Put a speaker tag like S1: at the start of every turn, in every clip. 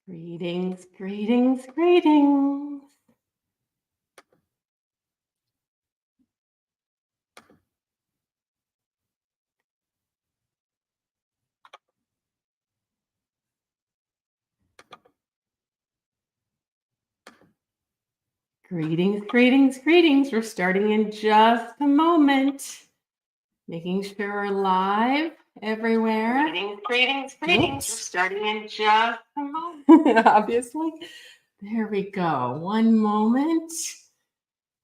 S1: Greetings, greetings, greetings. Greetings, greetings, greetings. We're starting in just a moment. Making sure we're live everywhere. Greetings, greetings, greetings. We're starting in just a moment. Obviously. There we go. One moment.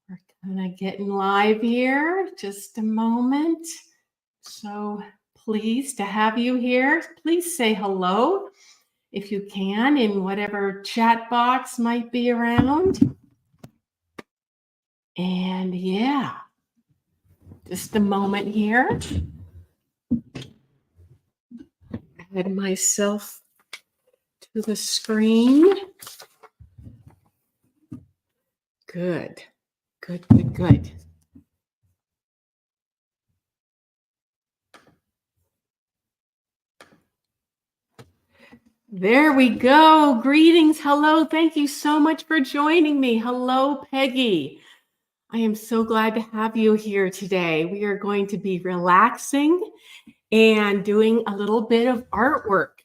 S1: We're kind of getting live here. Just a moment. So pleased to have you here. Please say hello if you can in whatever chat box might be around. And yeah, just a moment here. Add myself to the screen. Good, good, good, good. There we go. Greetings. Hello. Thank you so much for joining me. Hello, Peggy. I am so glad to have you here today. We are going to be relaxing and doing a little bit of artwork.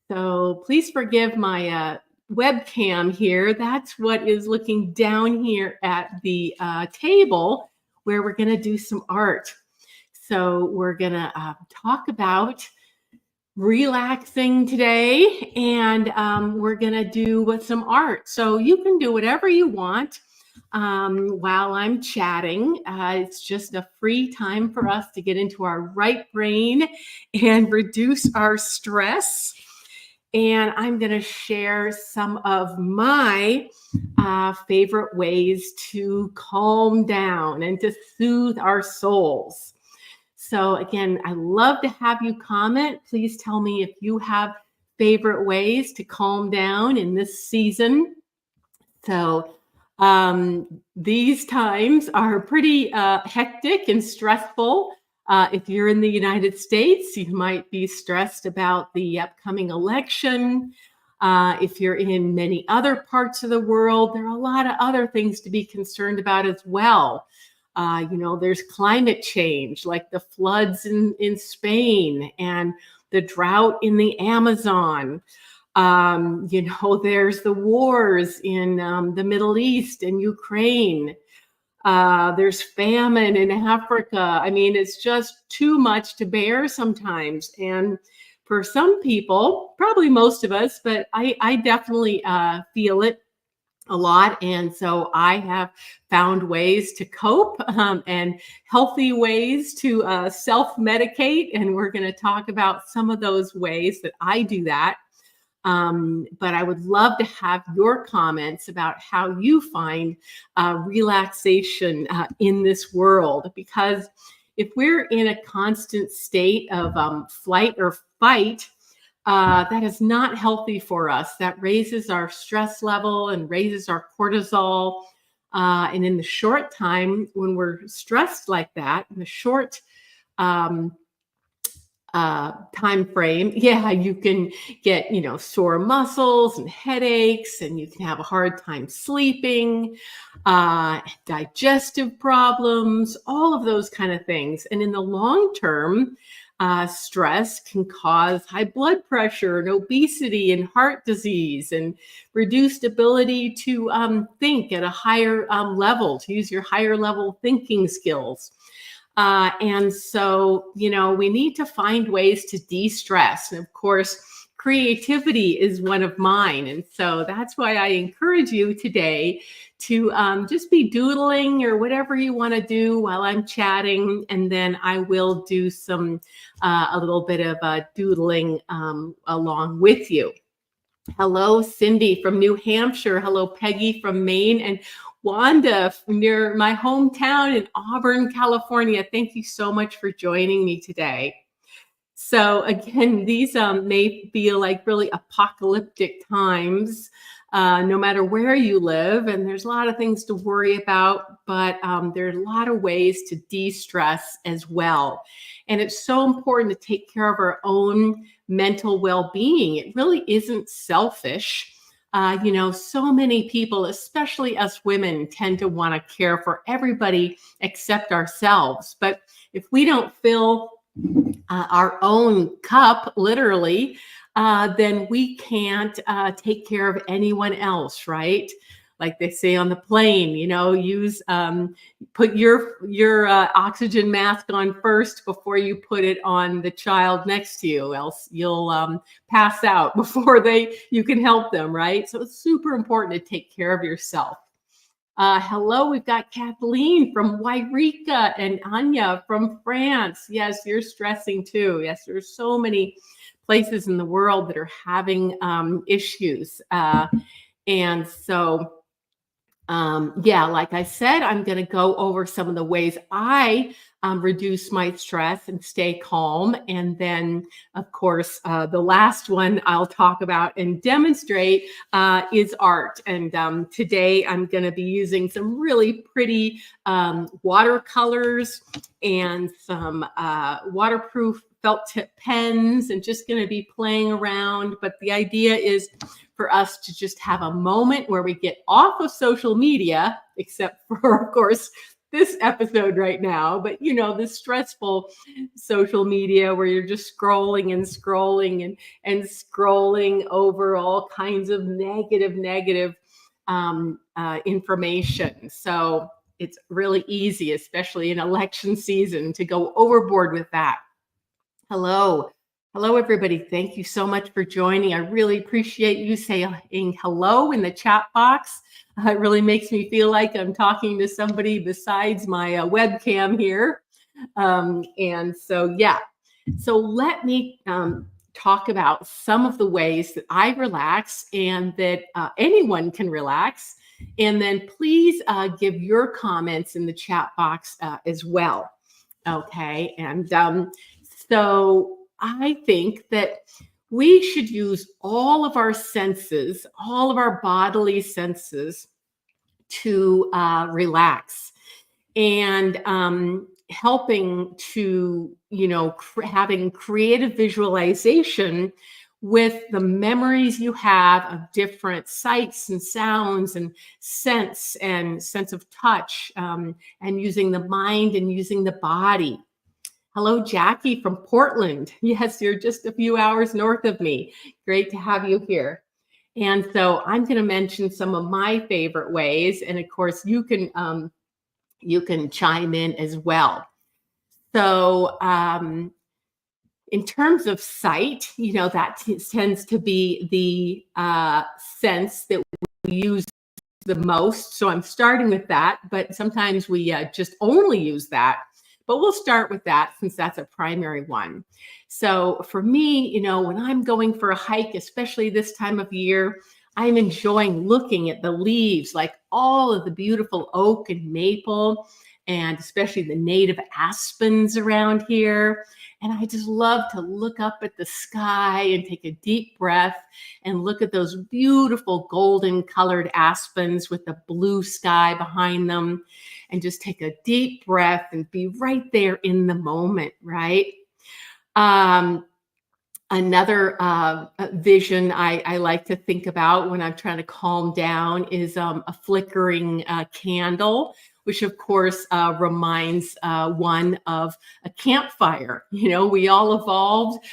S1: So please forgive my webcam here. That's what is looking down here at the table where we're going to do some art. So we're going to talk about relaxing today, and we're going to do some art. So you can do whatever you want while I'm chatting. It's just a free time for us to get into our right brain and reduce our stress. And I'm going to share some of my favorite ways to calm down and to soothe our souls. So again, I love to have you comment. Please tell me if you have favorite ways to calm down in this season. So these times are pretty hectic and stressful. If you're in the United States, you might be stressed about the upcoming election. If you're in many other parts of the world, there are a lot of other things to be concerned about as well. There's climate change, like the floods in Spain and the drought in the Amazon. There's the wars in the Middle East and Ukraine. There's famine in Africa. I mean, it's just too much to bear sometimes. And for some people, probably most of us, but I definitely feel it a lot. And so I have found ways to cope and healthy ways to self-medicate. And we're going to talk about some of those ways that I do that. But I would love to have your comments about how you find relaxation in this world, because if we're in a constant state of flight or fight, that is not healthy for us. That raises our stress level and raises our cortisol. And in the short time, when we're stressed like that, in the short time frame, you can get sore muscles and headaches, and you can have a hard time sleeping, digestive problems, all of those kind of things. And in the long term, stress can cause high blood pressure and obesity and heart disease and reduced ability to think at a higher level, to use your higher level thinking skills. And so, we need to find ways to de-stress. And of course, creativity is one of mine. And so that's why I encourage you today to just be doodling or whatever you want to do while I'm chatting. And then I will do a little bit of doodling along with you. Hello, Cindy from New Hampshire. Hello, Peggy from Maine. And Wanda near my hometown in Auburn, California. Thank you so much for joining me today. So again, these may feel like really apocalyptic times, no matter where you live, and there's a lot of things to worry about. But there are a lot of ways to de-stress as well, and it's so important to take care of our own mental well-being. It really isn't selfish. So many people, especially us women, tend to want to care for everybody except ourselves. But if we don't fill our own cup, literally, then we can't take care of anyone else, right? Like they say on the plane, use put your oxygen mask on first before you put it on the child next to you, else you'll pass out before you can help them, right? So it's super important to take care of yourself. Hello, we've got Kathleen from Wairika and Anya from France. Yes, you're stressing too. Yes, there's so many places in the world that are having issues. And so yeah, like I said, I'm going to go over some of the ways I reduce my stress and stay calm. And then, of course, the last one I'll talk about and demonstrate is art. And today I'm going to be using some really pretty watercolors and some waterproof felt tip pens, and just going to be playing around. But the idea is for us to just have a moment where we get off of social media, except for, of course, this episode right now, but this stressful social media where you're just scrolling and scrolling and scrolling over all kinds of negative information. So it's really easy, especially in election season, to go overboard with that. Hello. Hello, everybody. Thank you so much for joining. I really appreciate you saying hello in the chat box. It really makes me feel like I'm talking to somebody besides my webcam here. And so, yeah. So let me talk about some of the ways that I relax and that anyone can relax. And then please give your comments in the chat box as well. Okay. And so I think that we should use all of our senses, all of our bodily senses to relax, and helping to, having creative visualization with the memories you have of different sights and sounds and sense of touch, and using the mind and using the body. Hello, Jackie from Portland. Yes, you're just a few hours north of me. Great to have you here. And so I'm going to mention some of my favorite ways, and of course you can chime in as well. So in terms of sight, that tends to be the sense that we use the most. So I'm starting with that, but sometimes we just only use that. But we'll start with that since that's a primary one. So for me, when I'm going for a hike, especially this time of year, I'm enjoying looking at the leaves, like all of the beautiful oak and maple, and especially the native aspens around here. And I just love to look up at the sky and take a deep breath and look at those beautiful golden colored aspens with the blue sky behind them, and just take a deep breath and be right there in the moment, right? Another vision I like to think about when I'm trying to calm down is a flickering candle, which of course reminds one of a campfire. We all evolved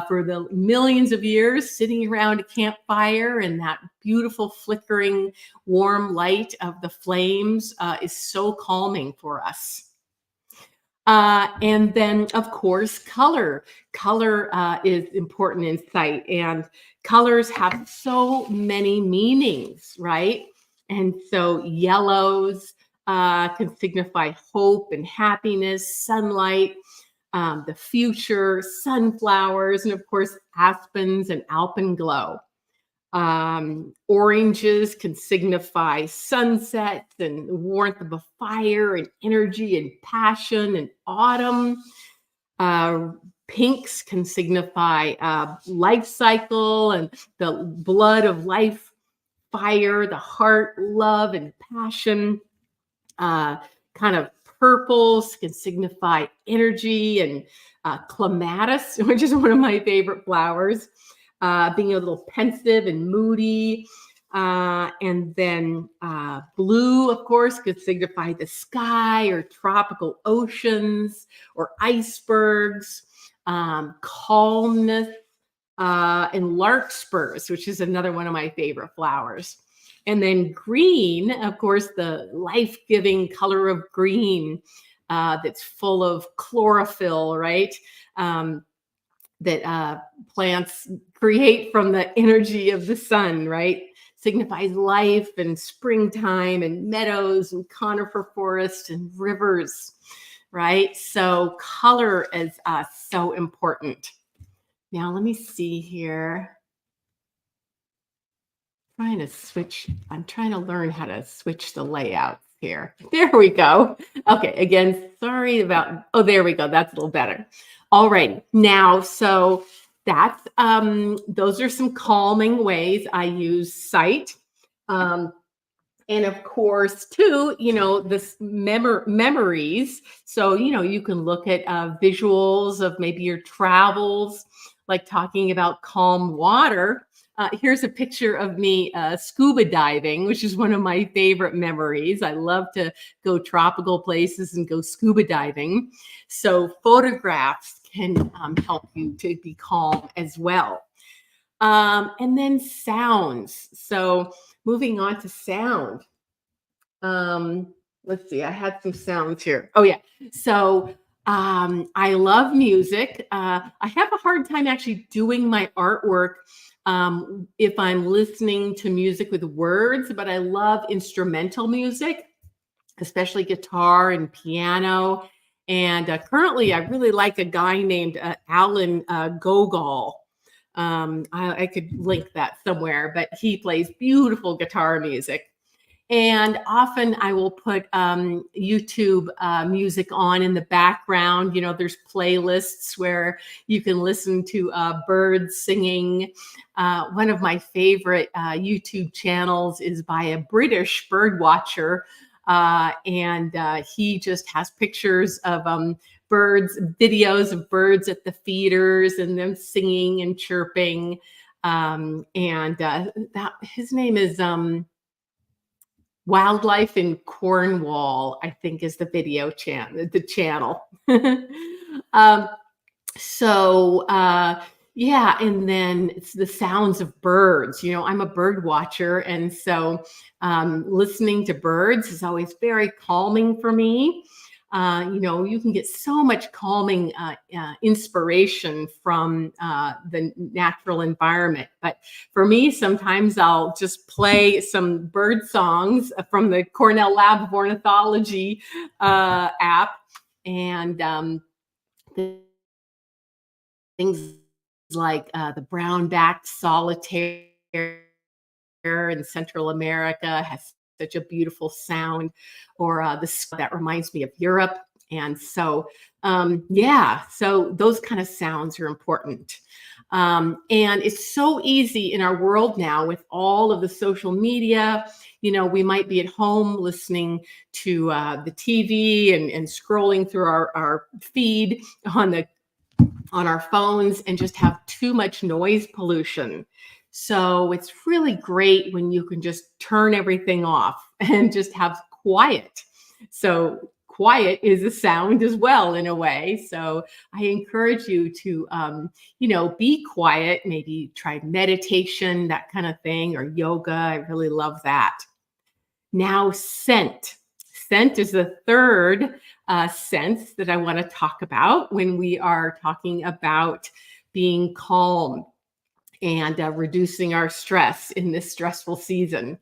S1: for the millions of years sitting around a campfire, and that beautiful flickering warm light of the flames is so calming for us. And then, of course, color. Color is important in sight, and colors have so many meanings, right? And so yellows can signify hope and happiness, sunlight, the future, sunflowers, and of course, aspens and alpenglow. Oranges can signify sunsets and warmth of a fire and energy and passion and autumn. Pinks can signify life cycle and the blood of life, fire, the heart, love, and passion. uh, Kind of purples can signify energy, and clematis, which is one of my favorite flowers, being a little pensive and moody. And then blue, of course, could signify the sky or tropical oceans or icebergs, calmness, and larkspurs, which is another one of my favorite flowers. And then green, of course, the life-giving color of green, that's full of chlorophyll, right? Um, that plants create from the energy of the sun, right? Signifies life and springtime and meadows and conifer forests and rivers, right? So color is so important. Now, let me see here. I'm trying to learn how to switch the layouts here. There we go. Okay, again, sorry about, oh, there we go. That's a little better. All right. Now, so that's, those are some calming ways I use sight. And of course, too, this memories. So, you can look at visuals of maybe your travels, like talking about calm water. Here's a picture of me scuba diving, which is one of my favorite memories. I love to go tropical places and go scuba diving. So photographs can help you to be calm as well. And then sounds. So moving on to sound. Let's see, I had some sounds here. Oh yeah. So I love music. I have a hard time actually doing my artwork if I'm listening to music with words, but I love instrumental music, especially guitar and piano. And currently, I really like a guy named Alan Gogol. I could link that somewhere, but he plays beautiful guitar music. And often I will put YouTube music on in the background. There's playlists where you can listen to birds singing. One of my favorite YouTube channels is by a British bird watcher. And he just has pictures of birds, videos of birds at the feeders and them singing and chirping. His name is Wildlife in Cornwall, I think, is the the channel. um, yeah, and then it's the sounds of birds. I'm a bird watcher, and so listening to birds is always very calming for me. You can get so much calming inspiration from the natural environment. But for me, sometimes I'll just play some bird songs from the Cornell Lab of Ornithology app, and things like the brown-backed solitaire in Central America has such a beautiful sound, or that reminds me of Europe. And so, yeah, so those kind of sounds are important. And it's so easy in our world now with all of the social media. We might be at home listening to the TV and scrolling through our feed on our phones and just have too much noise pollution. So it's really great when you can just turn everything off and just have quiet. So quiet is a sound as well, in a way. So I encourage you to, be quiet, maybe try meditation, that kind of thing, or yoga. I really love that. Now, scent. Scent is the third sense that I want to talk about when we are talking about being calm and reducing our stress in this stressful season.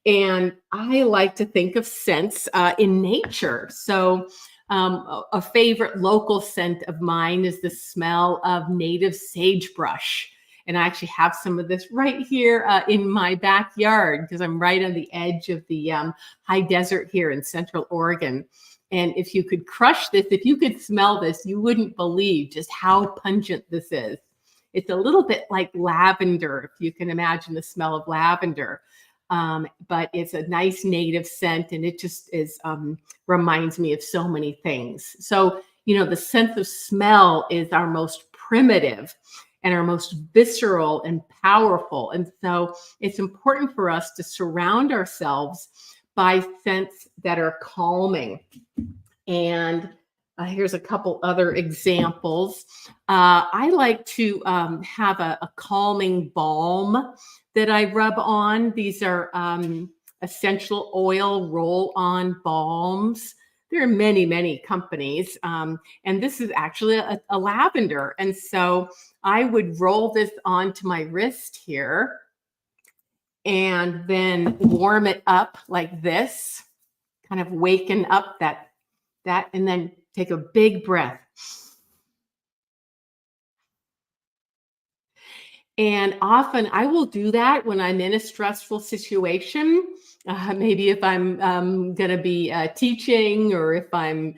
S1: And I like to think of scents in nature. So a favorite local scent of mine is the smell of native sagebrush. And I actually have some of this right here in my backyard because I'm right on the edge of the high desert here in Central Oregon. And if you could crush this, if you could smell this, you wouldn't believe just how pungent this is. It's a little bit like lavender, if you can imagine the smell of lavender. But it's a nice native scent, and it just is reminds me of so many things. So, the sense of smell is our most primitive and our most visceral and powerful. And so it's important for us to surround ourselves by scents that are calming. And here's a couple other examples. I like to have a calming balm that I rub on. These are essential oil roll-on balms. There are many, many companies. And this is actually a lavender. And so I would roll this onto my wrist here and then warm it up like this, kind of waken up that, and then take a big breath. And often I will do that when I'm in a stressful situation. Maybe if I'm going to be teaching, or if I'm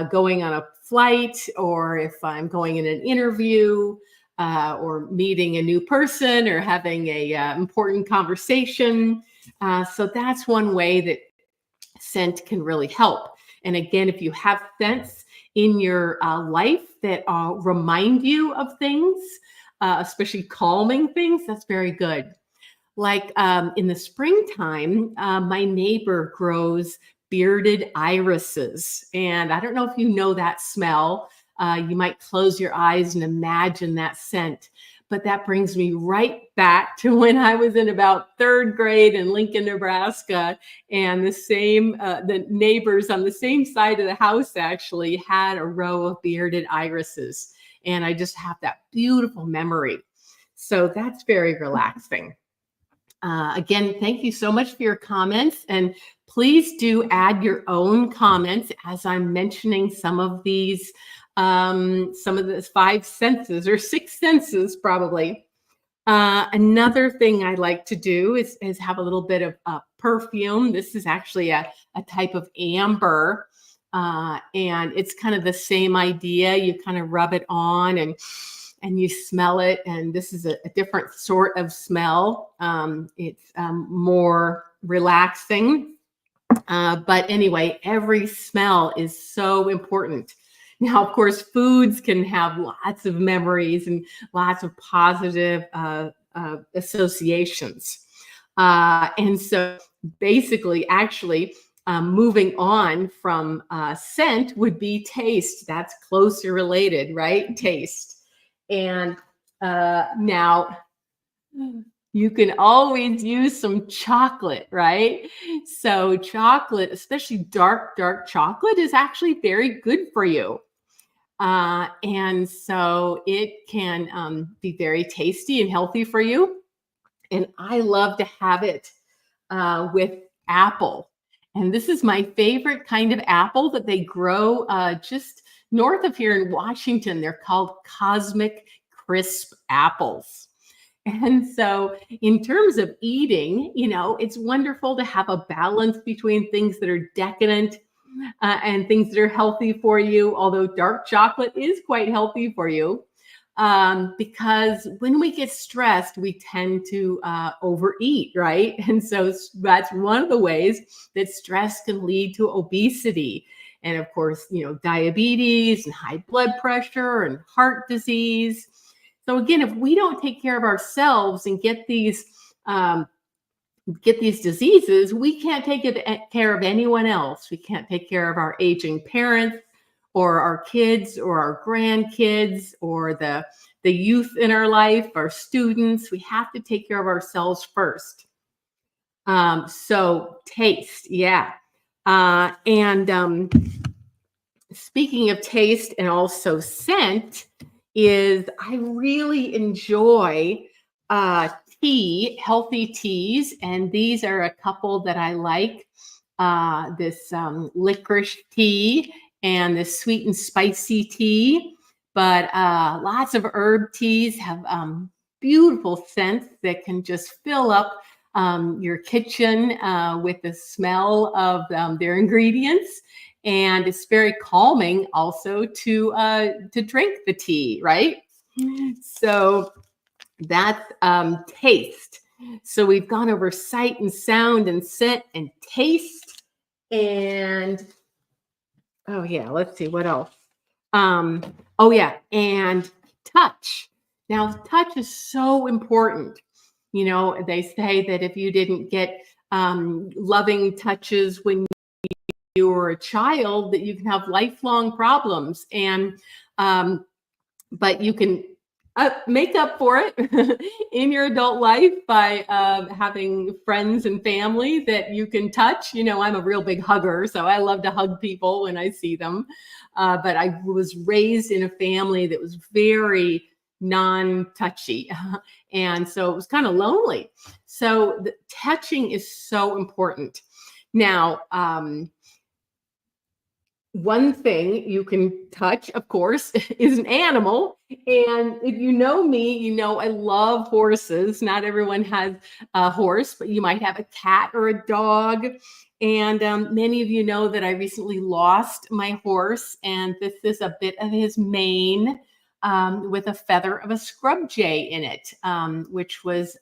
S1: going on a flight, or if I'm going in an interview, or meeting a new person, or having a important conversation. So that's one way that scent can really help. And again, if you have scents in your life that remind you of things, especially calming things, that's very good. Like in the springtime, my neighbor grows bearded irises. And I don't know if you know that smell. You might close your eyes and imagine that scent. But that brings me right back to when I was in about third grade in Lincoln, Nebraska, and the neighbors on the same side of the house actually had a row of bearded irises. And I just have that beautiful memory. So that's very relaxing. Again, thank you so much for your comments. And please do add your own comments as I'm mentioning some of the 5 senses, or 6 senses probably. Another thing I like to do is have a little bit of perfume. This is actually a type of amber. And it's kind of the same idea. You kind of rub it on and you smell it. And this is a different sort of smell. It's more relaxing. But anyway, every smell is so important. Now, of course, foods can have lots of memories and lots of positive associations. And so basically, actually, moving on from scent would be taste. That's closely related, right? Taste. And now you can always use some chocolate, right? So chocolate, especially dark chocolate, is actually very good for you. And so it can be very tasty and healthy for you. And I love to have it with apple. And this is my favorite kind of apple that they grow just north of here in Washington. They're called Cosmic Crisp apples. And so, in terms of eating, it's wonderful to have a balance between things that are decadent and things that are healthy for you, although dark chocolate is quite healthy for you. Because when we get stressed, we tend to overeat, right? And so that's one of the ways that stress can lead to obesity. And of course, diabetes and high blood pressure and heart disease. So again, if we don't take care of ourselves and get these diseases, we can't take care of anyone else. We can't take care of our aging parents, or our kids, or our grandkids, or the youth in our life, our students. We have to take care of ourselves first. So taste, yeah. And speaking of taste and also scent, is I really enjoy healthy teas. And these are a couple that I like. This licorice tea and this sweet and spicy tea. But lots of herb teas have beautiful scents that can just fill up your kitchen with the smell of their ingredients. and it's very calming also to drink the tea, right? So that's taste. So we've gone over sight and sound and scent and taste. And oh yeah, let's see what else. Um, oh yeah, and touch. Now, touch is so important. You know, they say that if you didn't get loving touches when you were a child, that you can have lifelong problems. And but you can make up for it in your adult life by having friends and family that you can touch. You know, I'm a real big hugger, so I love to hug people when I see them. But I was raised in a family that was very non-touchy, and so it was kind of lonely. So the touching is so important. Now, one thing you can touch, of course, is an animal. And if you know me, you know I love horses. Not everyone has a horse, but you might have a cat or a dog. And many of you know that I recently lost my horse, and this is a bit of his mane with a feather of a scrub jay in it, which was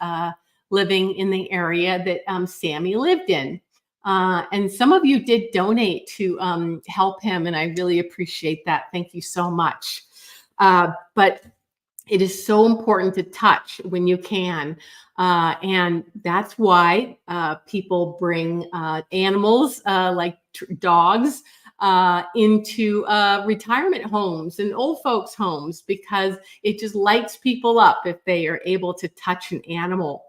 S1: living in the area that Sammy lived in. And some of you did donate to help him, and I really appreciate that. Thank you so much. But it is so important to touch when you can. And that's why people bring animals like dogs into retirement homes and old folks' homes, because it just lights people up if they are able to touch an animal.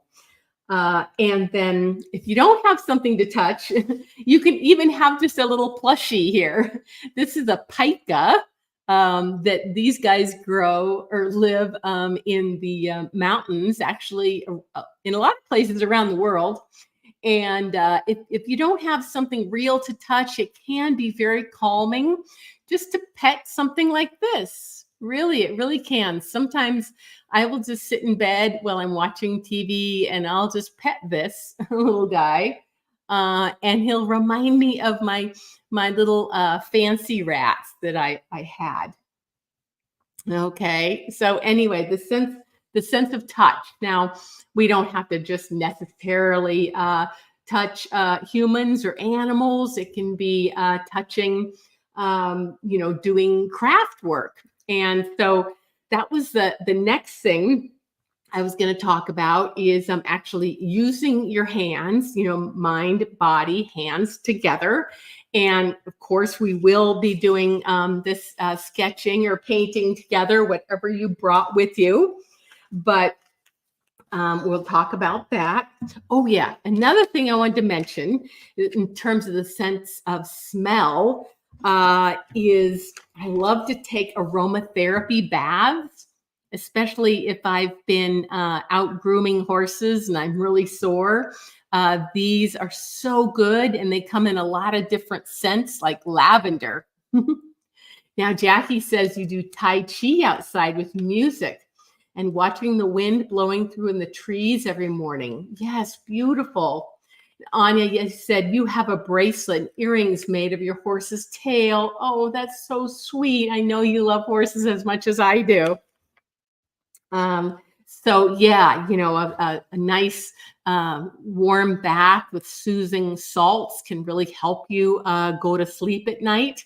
S1: And then if you don't have something to touch, you can even have just a little plushie here. This is a pica that these guys grow or live in the mountains, actually in a lot of places around the world. And if you don't have something real to touch, it can be very calming just to pet something like this. Really, it really can. Sometimes I will just sit in bed while I'm watching TV and I'll just pet this little guy. And he'll remind me of my little fancy rats that I had. Okay. So anyway, the sense of touch. Now, we don't have to just necessarily touch humans or animals. It can be touching, doing craft work. And so that was the next thing I was going to talk about is actually using your hands, mind, body, hands together. And of course, we will be doing this sketching or painting together, whatever you brought with you. But we'll talk about that. Oh, yeah. Another thing I wanted to mention in terms of the sense of smell is I love to take aromatherapy baths, especially if I've been out grooming horses and I'm really sore. These are so good, and they come in a lot of different scents like lavender. Now, Jackie says you do Tai Chi outside with music and watching the wind blowing through in the trees every morning. Yes, beautiful. Anya said you have a bracelet and earrings made of your horse's tail. Oh, that's so sweet. I know you love horses as much as I do. So yeah, a nice warm bath with soothing salts can really help you go to sleep at night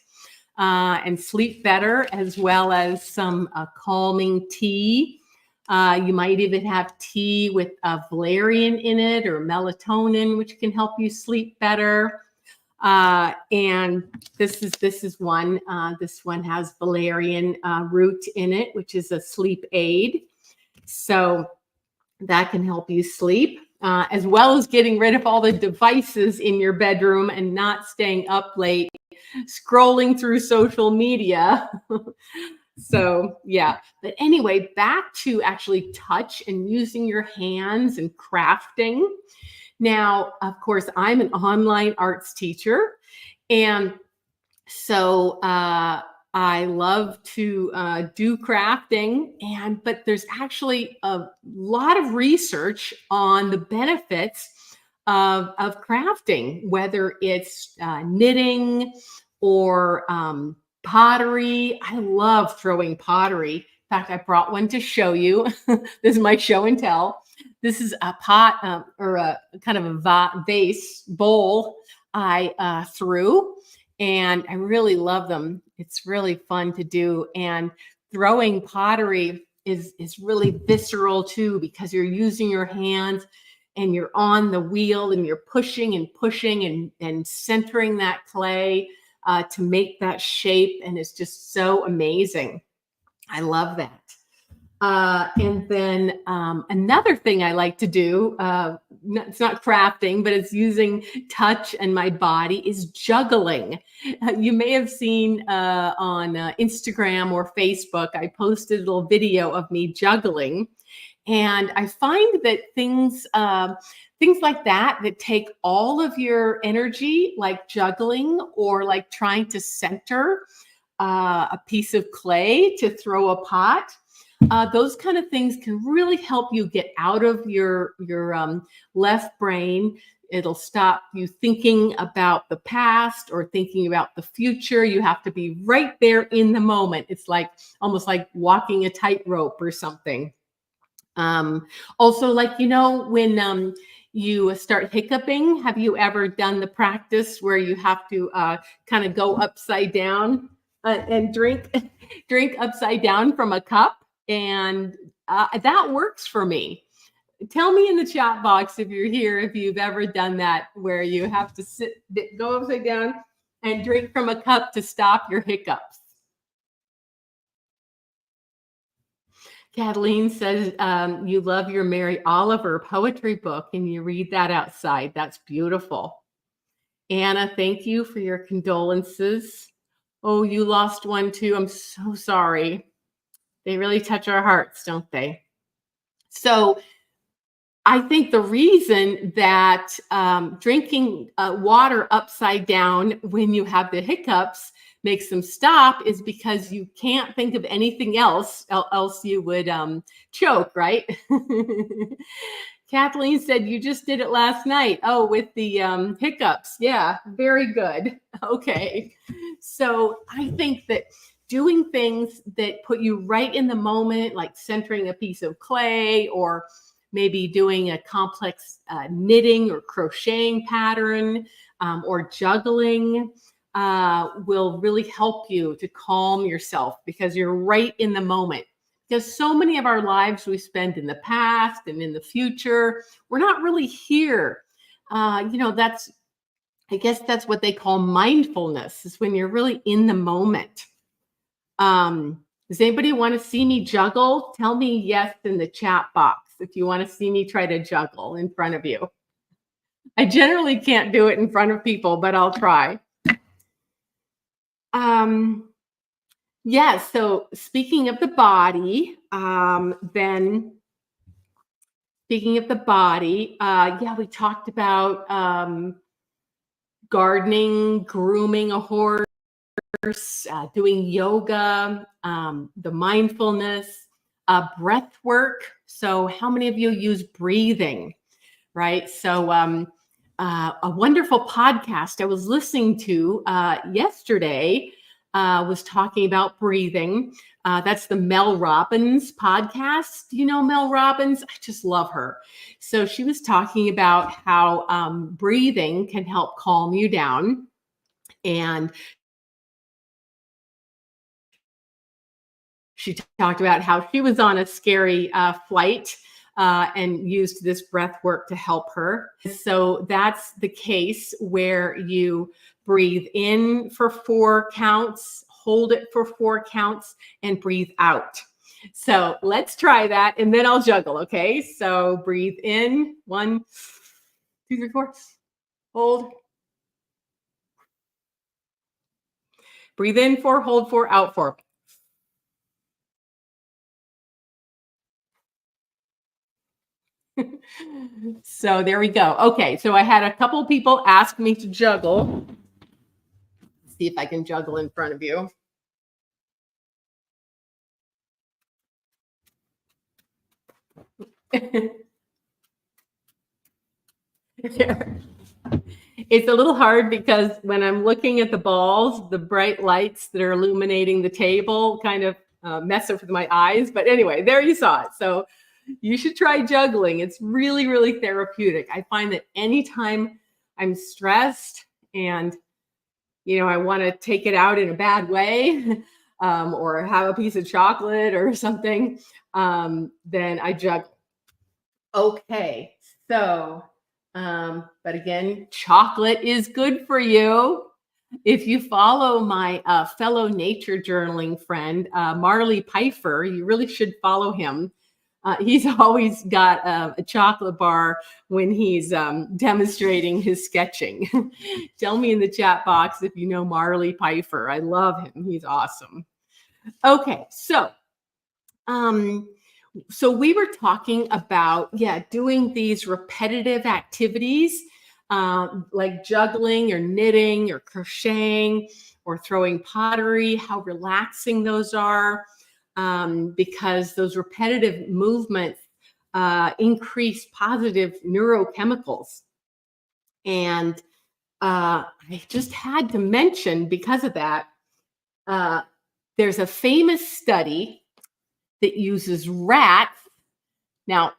S1: and sleep better, as well as some calming tea. You might even have tea with valerian in it or melatonin, which can help you sleep better. And this is one. This one has valerian root in it, which is a sleep aid. So that can help you sleep, as well as getting rid of all the devices in your bedroom and not staying up late scrolling through social media. So yeah, but anyway, back to actually touch and using your hands and crafting. Now, of course, I'm an online arts teacher, and so I love to do crafting, but there's actually a lot of research on the benefits of crafting, whether it's knitting or pottery. I love throwing pottery. In fact, I brought one to show you. This is my show and tell. This is a pot or a kind of a vase bowl I threw, and I really love them. It's really fun to do, and throwing pottery is really visceral too because you're using your hands and you're on the wheel and you're pushing and pushing and centering that clay to make that shape. And it's just so amazing. I love that. And then another thing I like to do, it's not crafting, but it's using touch and my body, is juggling. You may have seen on Instagram or Facebook, I posted a little video of me juggling. And I find that things like that take all of your energy, like juggling or like trying to center a piece of clay to throw a pot. Those kind of things can really help you get out of your left brain. It'll stop you thinking about the past or thinking about the future. You have to be right there in the moment. It's like almost like walking a tightrope or something. Also, like, when you start hiccuping, have you ever done the practice where you have to kind of go upside down and drink drink upside down from a cup? And that works for me. Tell me in the chat box if you're here, if you've ever done that, where you have to go upside down and drink from a cup to stop your hiccups. Kathleen says you love your Mary Oliver poetry book and you read that outside. That's beautiful. Anna, thank you for your condolences. Oh, you lost one too. I'm so sorry. They really touch our hearts, don't they? So I think the reason that drinking water upside down when you have the hiccups makes them stop is because you can't think of anything else you would choke, right? Kathleen said you just did it last night. Oh, with the hiccups. Yeah, very good. Okay. So I think that doing things that put you right in the moment, like centering a piece of clay or maybe doing a complex knitting or crocheting pattern or juggling will really help you to calm yourself because you're right in the moment. Because so many of our lives we spend in the past and in the future, we're not really here. I guess that's what they call mindfulness, is when you're really in the moment. Does anybody want to see me juggle? Tell me yes in the chat box if you want to see me try to juggle in front of you. I generally can't do it in front of people, but I'll try. Yes, so speaking of the body, then speaking of the body, we talked about gardening, grooming a horse, doing yoga, the mindfulness, breath work. So how many of you use breathing, right? So a wonderful podcast I was listening to yesterday was talking about breathing. That's the Mel Robbins podcast. Do you know Mel Robbins? I just love her. So she was talking about how breathing can help calm you down. And she talked about how she was on a scary flight and used this breath work to help her. So that's the case where you breathe in for 4 counts, hold it for 4 counts, and breathe out. So let's try that, and then I'll juggle, okay? So breathe in, 1, 2, 3, 4. Hold. Breathe in 4, hold 4, out 4. So there we go. Okay, so I had a couple people ask me to juggle. Let's see if I can juggle in front of you. It's a little hard because when I'm looking at the balls, the bright lights that are illuminating the table kind of mess with my eyes. But anyway, there you saw it. So you should try juggling. It's really, really therapeutic. I find that anytime I'm stressed and I want to take it out in a bad way, or have a piece of chocolate or something, then I juggle. Okay, so, but again, chocolate is good for you. If you follow my fellow nature journaling friend, Marley Pfeiffer, you really should follow him. He's always got a chocolate bar when he's demonstrating his sketching. Tell me in the chat box if you know Marley Pfeiffer. I love him. He's awesome. Okay, so we were talking about, doing these repetitive activities, like juggling or knitting or crocheting or throwing pottery, how relaxing those are, because those repetitive movements increase positive neurochemicals. And I just had to mention, because of that, there's a famous study that uses rats. Now,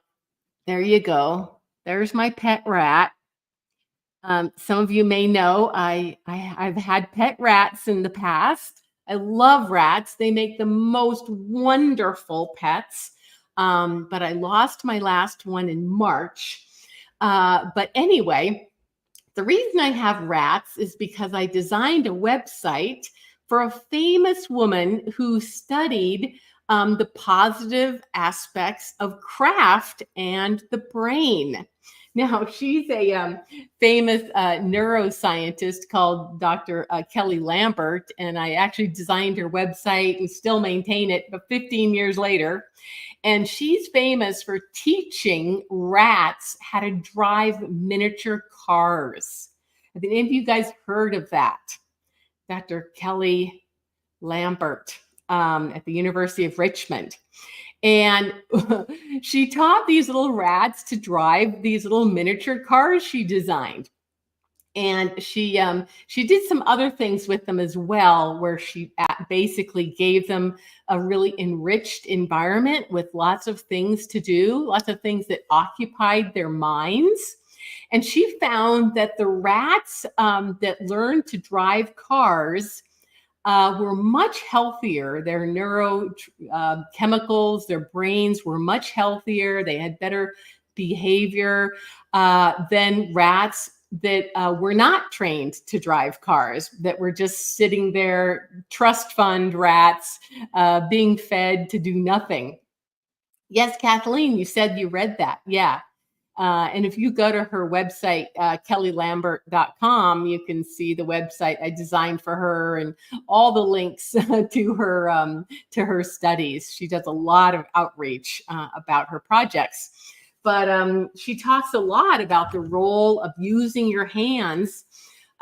S1: there you go. There's my pet rat. Some of you may know I've had pet rats in the past. I love rats. They make the most wonderful pets. But I lost my last one in March. But anyway, the reason I have rats is because I designed a website for a famous woman who studied the positive aspects of craft and the brain. Now, she's a famous neuroscientist called Dr. Kelly Lambert, and I actually designed her website and still maintain it, but 15 years later. And she's famous for teaching rats how to drive miniature cars. Have any of you guys heard of that? Dr. Kelly Lambert at the University of Richmond. And she taught these little rats to drive these little miniature cars she designed. And she did some other things with them as well, where she basically gave them a really enriched environment with lots of things to do, lots of things that occupied their minds. And she found that the rats that learned to drive cars were much healthier. Their neurochemicals, their brains were much healthier. They had better behavior than rats that were not trained to drive cars, that were just sitting there, trust fund rats, being fed to do nothing. Yes, Kathleen, you said you read that. Yeah. And if you go to her website, kellylambert.com, you can see the website I designed for her and all the links to her studies. She does a lot of outreach about her projects. But she talks a lot about the role of using your hands.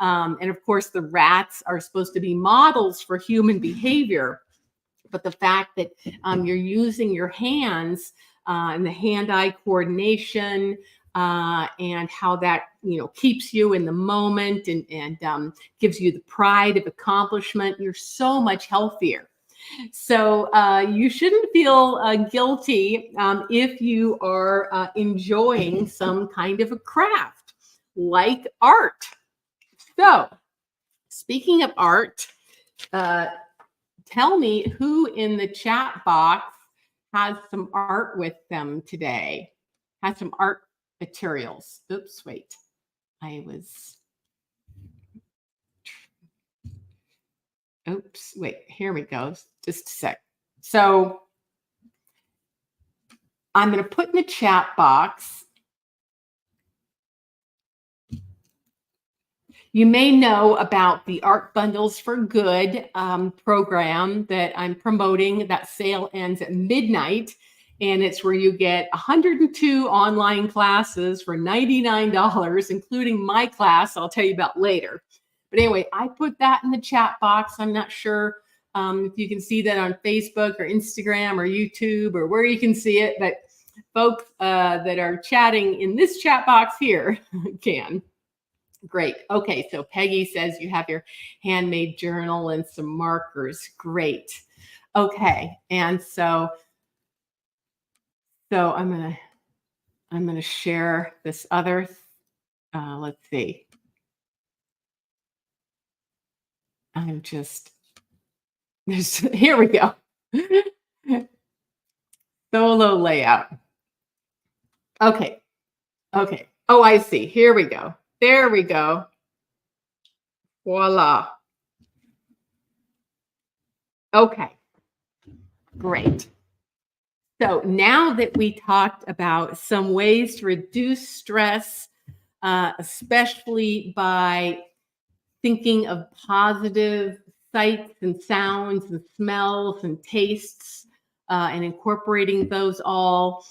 S1: And of course, the rats are supposed to be models for human behavior. But the fact that you're using your hands and the hand-eye coordination and how that keeps you in the moment and gives you the pride of accomplishment, you're so much healthier. So you shouldn't feel guilty if you are enjoying some kind of a craft like art. So speaking of art, tell me who in the chat box has some art with them today, has some art materials. Oops, wait. Oops, wait, here we go. Just a sec. So I'm going to put in the chat box. You may know about the Art Bundles for Good program that I'm promoting. That sale ends at midnight, and it's where you get 102 online classes for $99, including my class I'll tell you about later. But anyway, I put that in the chat box. I'm not sure if you can see that on Facebook or Instagram or YouTube or where you can see it, but folks that are chatting in this chat box here can. Great. Okay, so Peggy says you have your handmade journal and some markers. Great. Okay, and so I'm gonna share this other. Let's see. I'm just here we go. Solo layout. Okay. Okay. Oh, I see. Here we go. There we go. Voila. Okay. Great. So now that we talked about some ways to reduce stress, especially by thinking of positive sights and sounds and smells and tastes, and incorporating those all,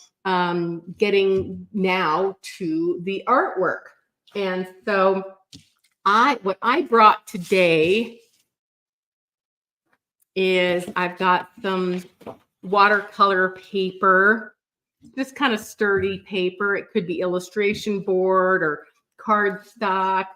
S1: getting now to the artwork. And so what I brought today is I've got some watercolor paper, just kind of sturdy paper. It could be illustration board or cardstock.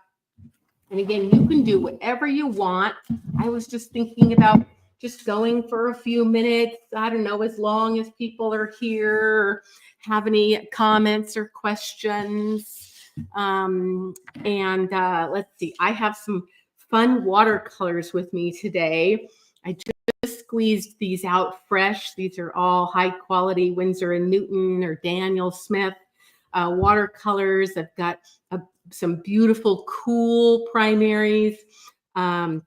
S1: And again, you can do whatever you want. I was just thinking about just going for a few minutes. I don't know, as long as people are here or have any comments or questions. Let's see, I have some fun watercolors with me today. I just squeezed these out fresh. These are all high quality Winsor & Newton or Daniel Smith watercolors. I've got some beautiful, cool primaries. I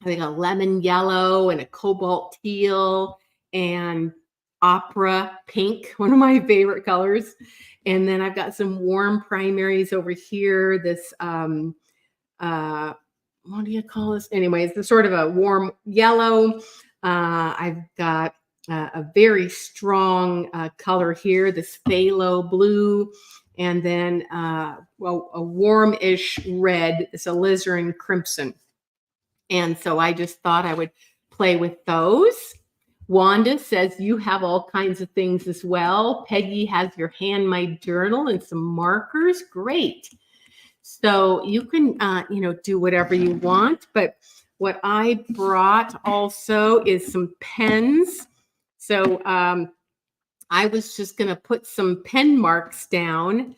S1: think a lemon yellow and a cobalt teal and opera pink, one of my favorite colors. And then I've got some warm primaries over here. This, what do you call this? Anyways, the sort of a warm yellow. I've got a very strong color here, this phthalo blue, and then well, a warm-ish red, it's alizarin crimson. And so I just thought I would play with those. Wanda says you have all kinds of things as well. Peggy has your handmade journal and some markers. Great. So you can, do whatever you want. But what I brought also is some pens. So I was just going to put some pen marks down.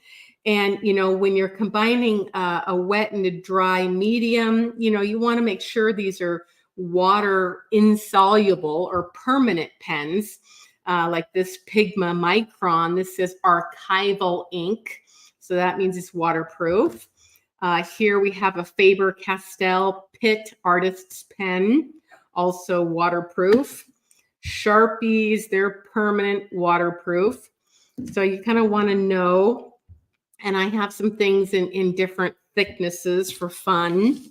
S1: And, when you're combining a wet and a dry medium, you want to make sure these are water insoluble or permanent pens, like this Pigma Micron. This says archival ink. So that means it's waterproof. Here we have a Faber-Castell Pitt Artist's Pen, also waterproof. Sharpies, they're permanent waterproof. So you kind of want to know. And I have some things in different thicknesses for fun.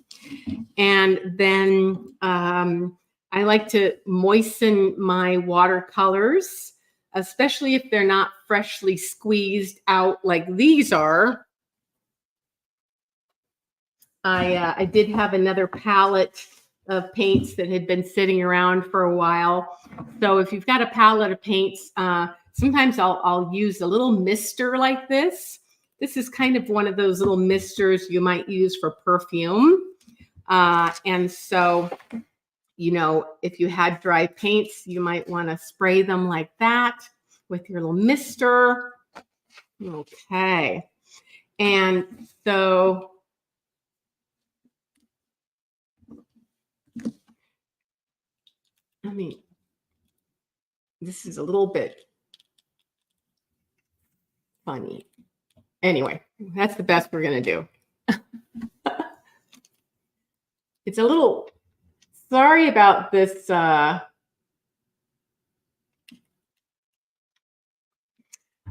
S1: And then I like to moisten my watercolors, especially if they're not freshly squeezed out like these are. I did have another palette of paints that had been sitting around for a while. So if you've got a palette of paints, sometimes I'll use a little mister like this. This is kind of one of those little misters you might use for perfume. And so, if you had dry paints, you might want to spray them like that with your little mister. Okay. And so this is a little bit funny. Anyway, that's the best we're going to do. It's a little, sorry about this. My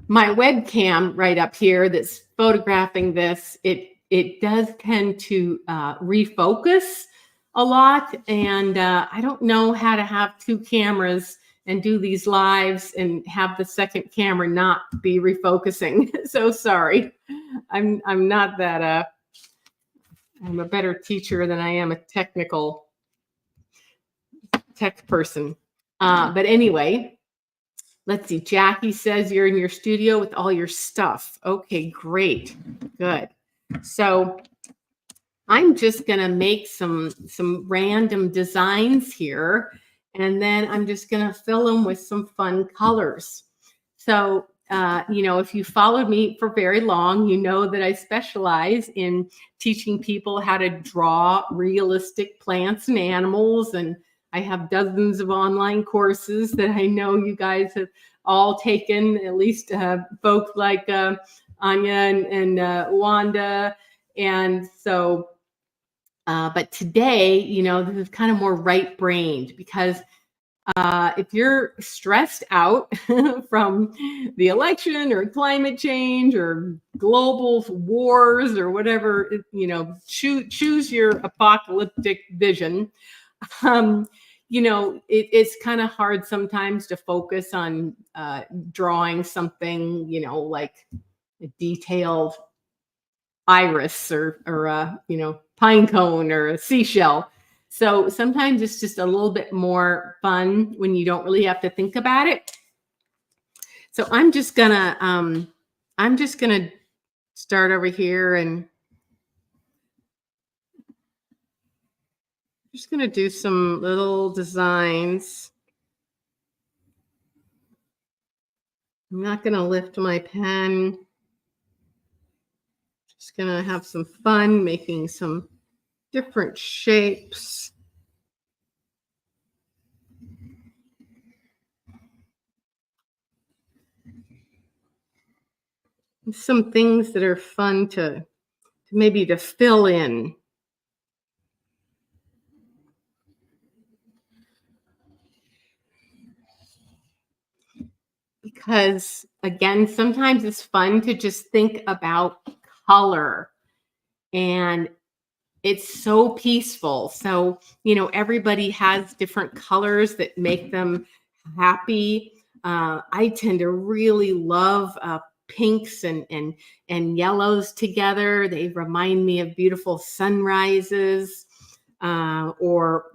S1: webcam right up here that's photographing this, it does tend to refocus a lot. And I don't know how to have two cameras and do these lives and have the second camera not be refocusing. So sorry. I'm not that, I'm a better teacher than I am a technical tech person. But anyway, let's see. Jackie says you're in your studio with all your stuff. Okay, great. Good. So I'm just going to make some random designs here, and then I'm just going to fill them with some fun colors. So, if you followed me for very long, you know that I specialize in teaching people how to draw realistic plants and animals. And I have dozens of online courses that I know you guys have all taken, at least folks like Anya and Wanda. And so, but today, this is kind of more right brained because if you're stressed out from the election or climate change or global wars or whatever, choose your apocalyptic vision. It's kind of hard sometimes to focus on drawing something, like a detailed iris or pine cone or a seashell. So sometimes it's just a little bit more fun when you don't really have to think about it. So I'm just gonna start over here and just gonna do some little designs. I'm not gonna lift my pen. Just gonna have some fun making some different shapes. Some things that are fun to maybe to fill in. Because again, sometimes it's fun to just think about color, and it's so peaceful. So, everybody has different colors that make them happy. I tend to really love pinks and yellows together. They remind me of beautiful sunrises, or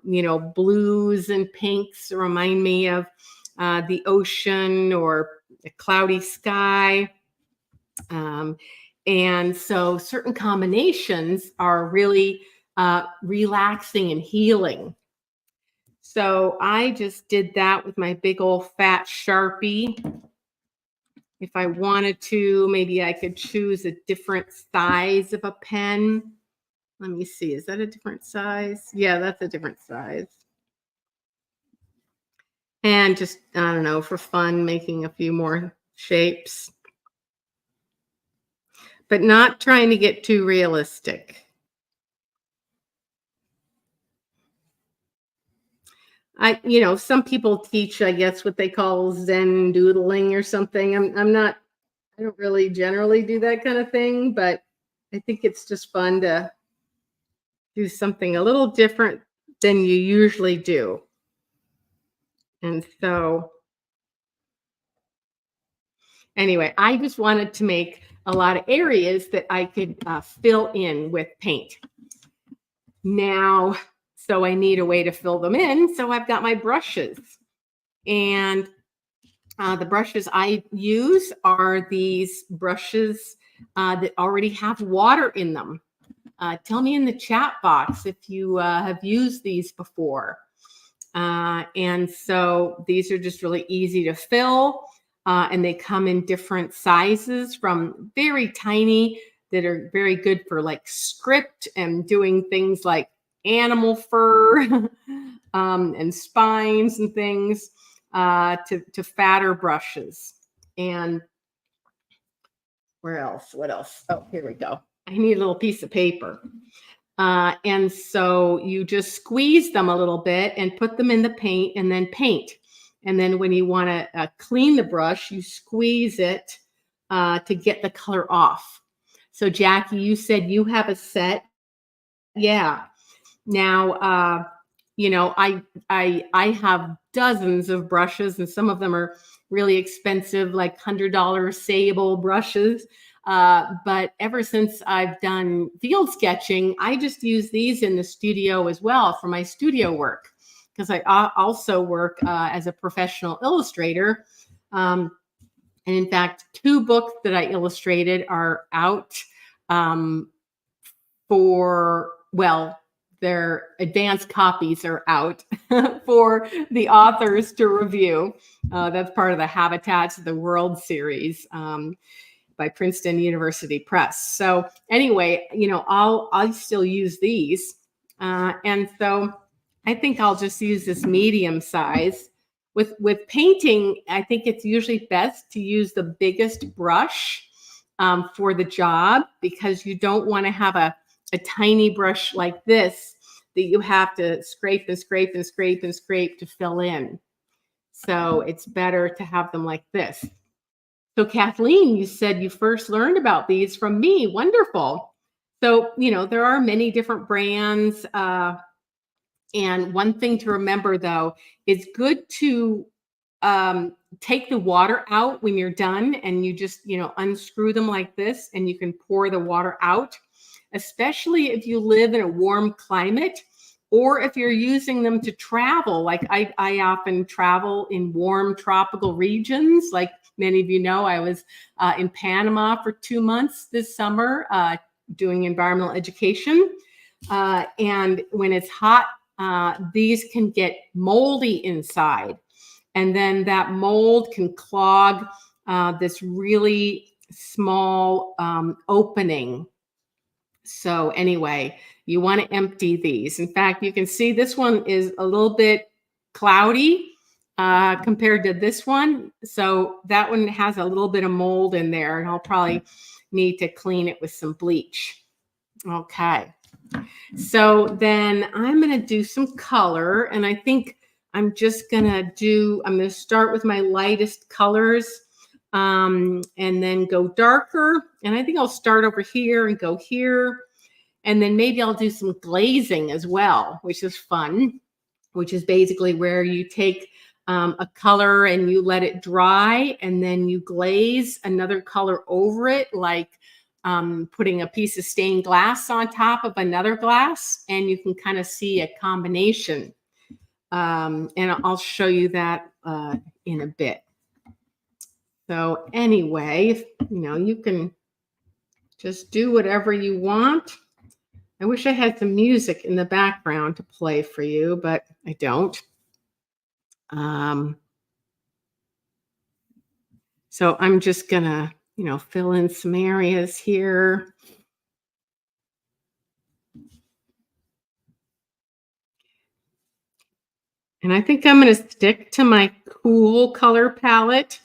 S1: blues and pinks remind me of the ocean or a cloudy sky. And so certain combinations are really relaxing and healing. So I just did that with my big old fat Sharpie. If I wanted to, maybe I could choose a different size of a pen. Let me see, is that a different size? Yeah, that's a different size. And just, I don't know, for fun, making a few more shapes. But not trying to get too realistic. Some people teach, I guess, what they call Zen doodling or something. I don't really generally do that kind of thing, but I think it's just fun to do something a little different than you usually do. And so, anyway, I just wanted to make a lot of areas that I could fill in with paint. Now, so I need a way to fill them in. So I've got my brushes. And the brushes I use are these brushes that already have water in them. Tell me in the chat box if you have used these before. And so these are just really easy to fill. And they come in different sizes, from very tiny that are very good for like script and doing things like animal fur and spines and things, to fatter brushes. And where else? What else? Oh, here we go. I need a little piece of paper. And so you just squeeze them a little bit and put them in the paint and then paint. And then when you want to clean the brush, you squeeze it to get the color off. So Jackie, you said you have a set. Yeah. Now, I have dozens of brushes, and some of them are really expensive, like $100 Sable brushes. But ever since I've done field sketching, I just use these in the studio as well for my studio work, because I also work as a professional illustrator. And in fact, 2 books that I illustrated are out for well, their advanced copies are out for the authors to review. That's part of the Habitats of the World series. By Princeton University Press. So anyway, I'll still use these, and so I think I'll just use this medium size. With painting, I think it's usually best to use the biggest brush for the job, because you don't want to have a tiny brush like this that you have to scrape and scrape and scrape and scrape to fill in. So it's better to have them like this. So Kathleen, you said you first learned about these from me. Wonderful. So, there are many different brands. And one thing to remember, though, it's good to take the water out when you're done, and you just, unscrew them like this, and you can pour the water out, especially if you live in a warm climate, or if you're using them to travel. Like I often travel in warm tropical regions. Like many of you know, I was in Panama for 2 months this summer doing environmental education. And when it's hot, these can get moldy inside. And then that mold can clog this really small opening. So anyway, you want to empty these. In fact, you can see this one is a little bit cloudy compared to this one. So that one has a little bit of mold in there, and I'll probably need to clean it with some bleach. Okay. So then I'm going to do some color, and I think I'm going to start with my lightest colors and then go darker. And I think I'll start over here and go here. And then maybe I'll do some glazing as well, which is fun, which is basically where you take a color and you let it dry, and then you glaze another color over it, like putting a piece of stained glass on top of another glass, and you can kind of see a combination. And I'll show you that in a bit. So anyway, you can just do whatever you want. I wish I had some music in the background to play for you, but I don't. So I'm just gonna, fill in some areas here. And I think I'm going to stick to my cool color palette.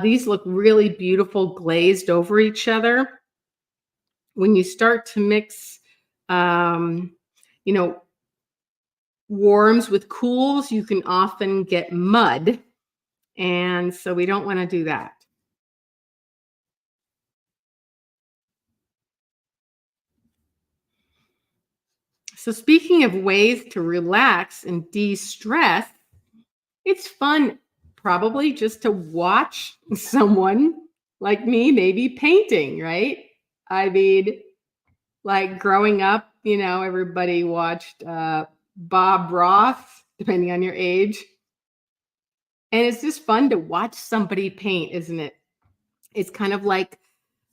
S1: These look really beautiful glazed over each other. When you start to mix, warms with cools, you can often get mud. And so we don't want to do that. So speaking of ways to relax and de-stress, it's fun probably just to watch someone like me, maybe painting, right? I mean, like growing up, everybody watched Bob Ross, depending on your age. And it's just fun to watch somebody paint, isn't it? It's kind of like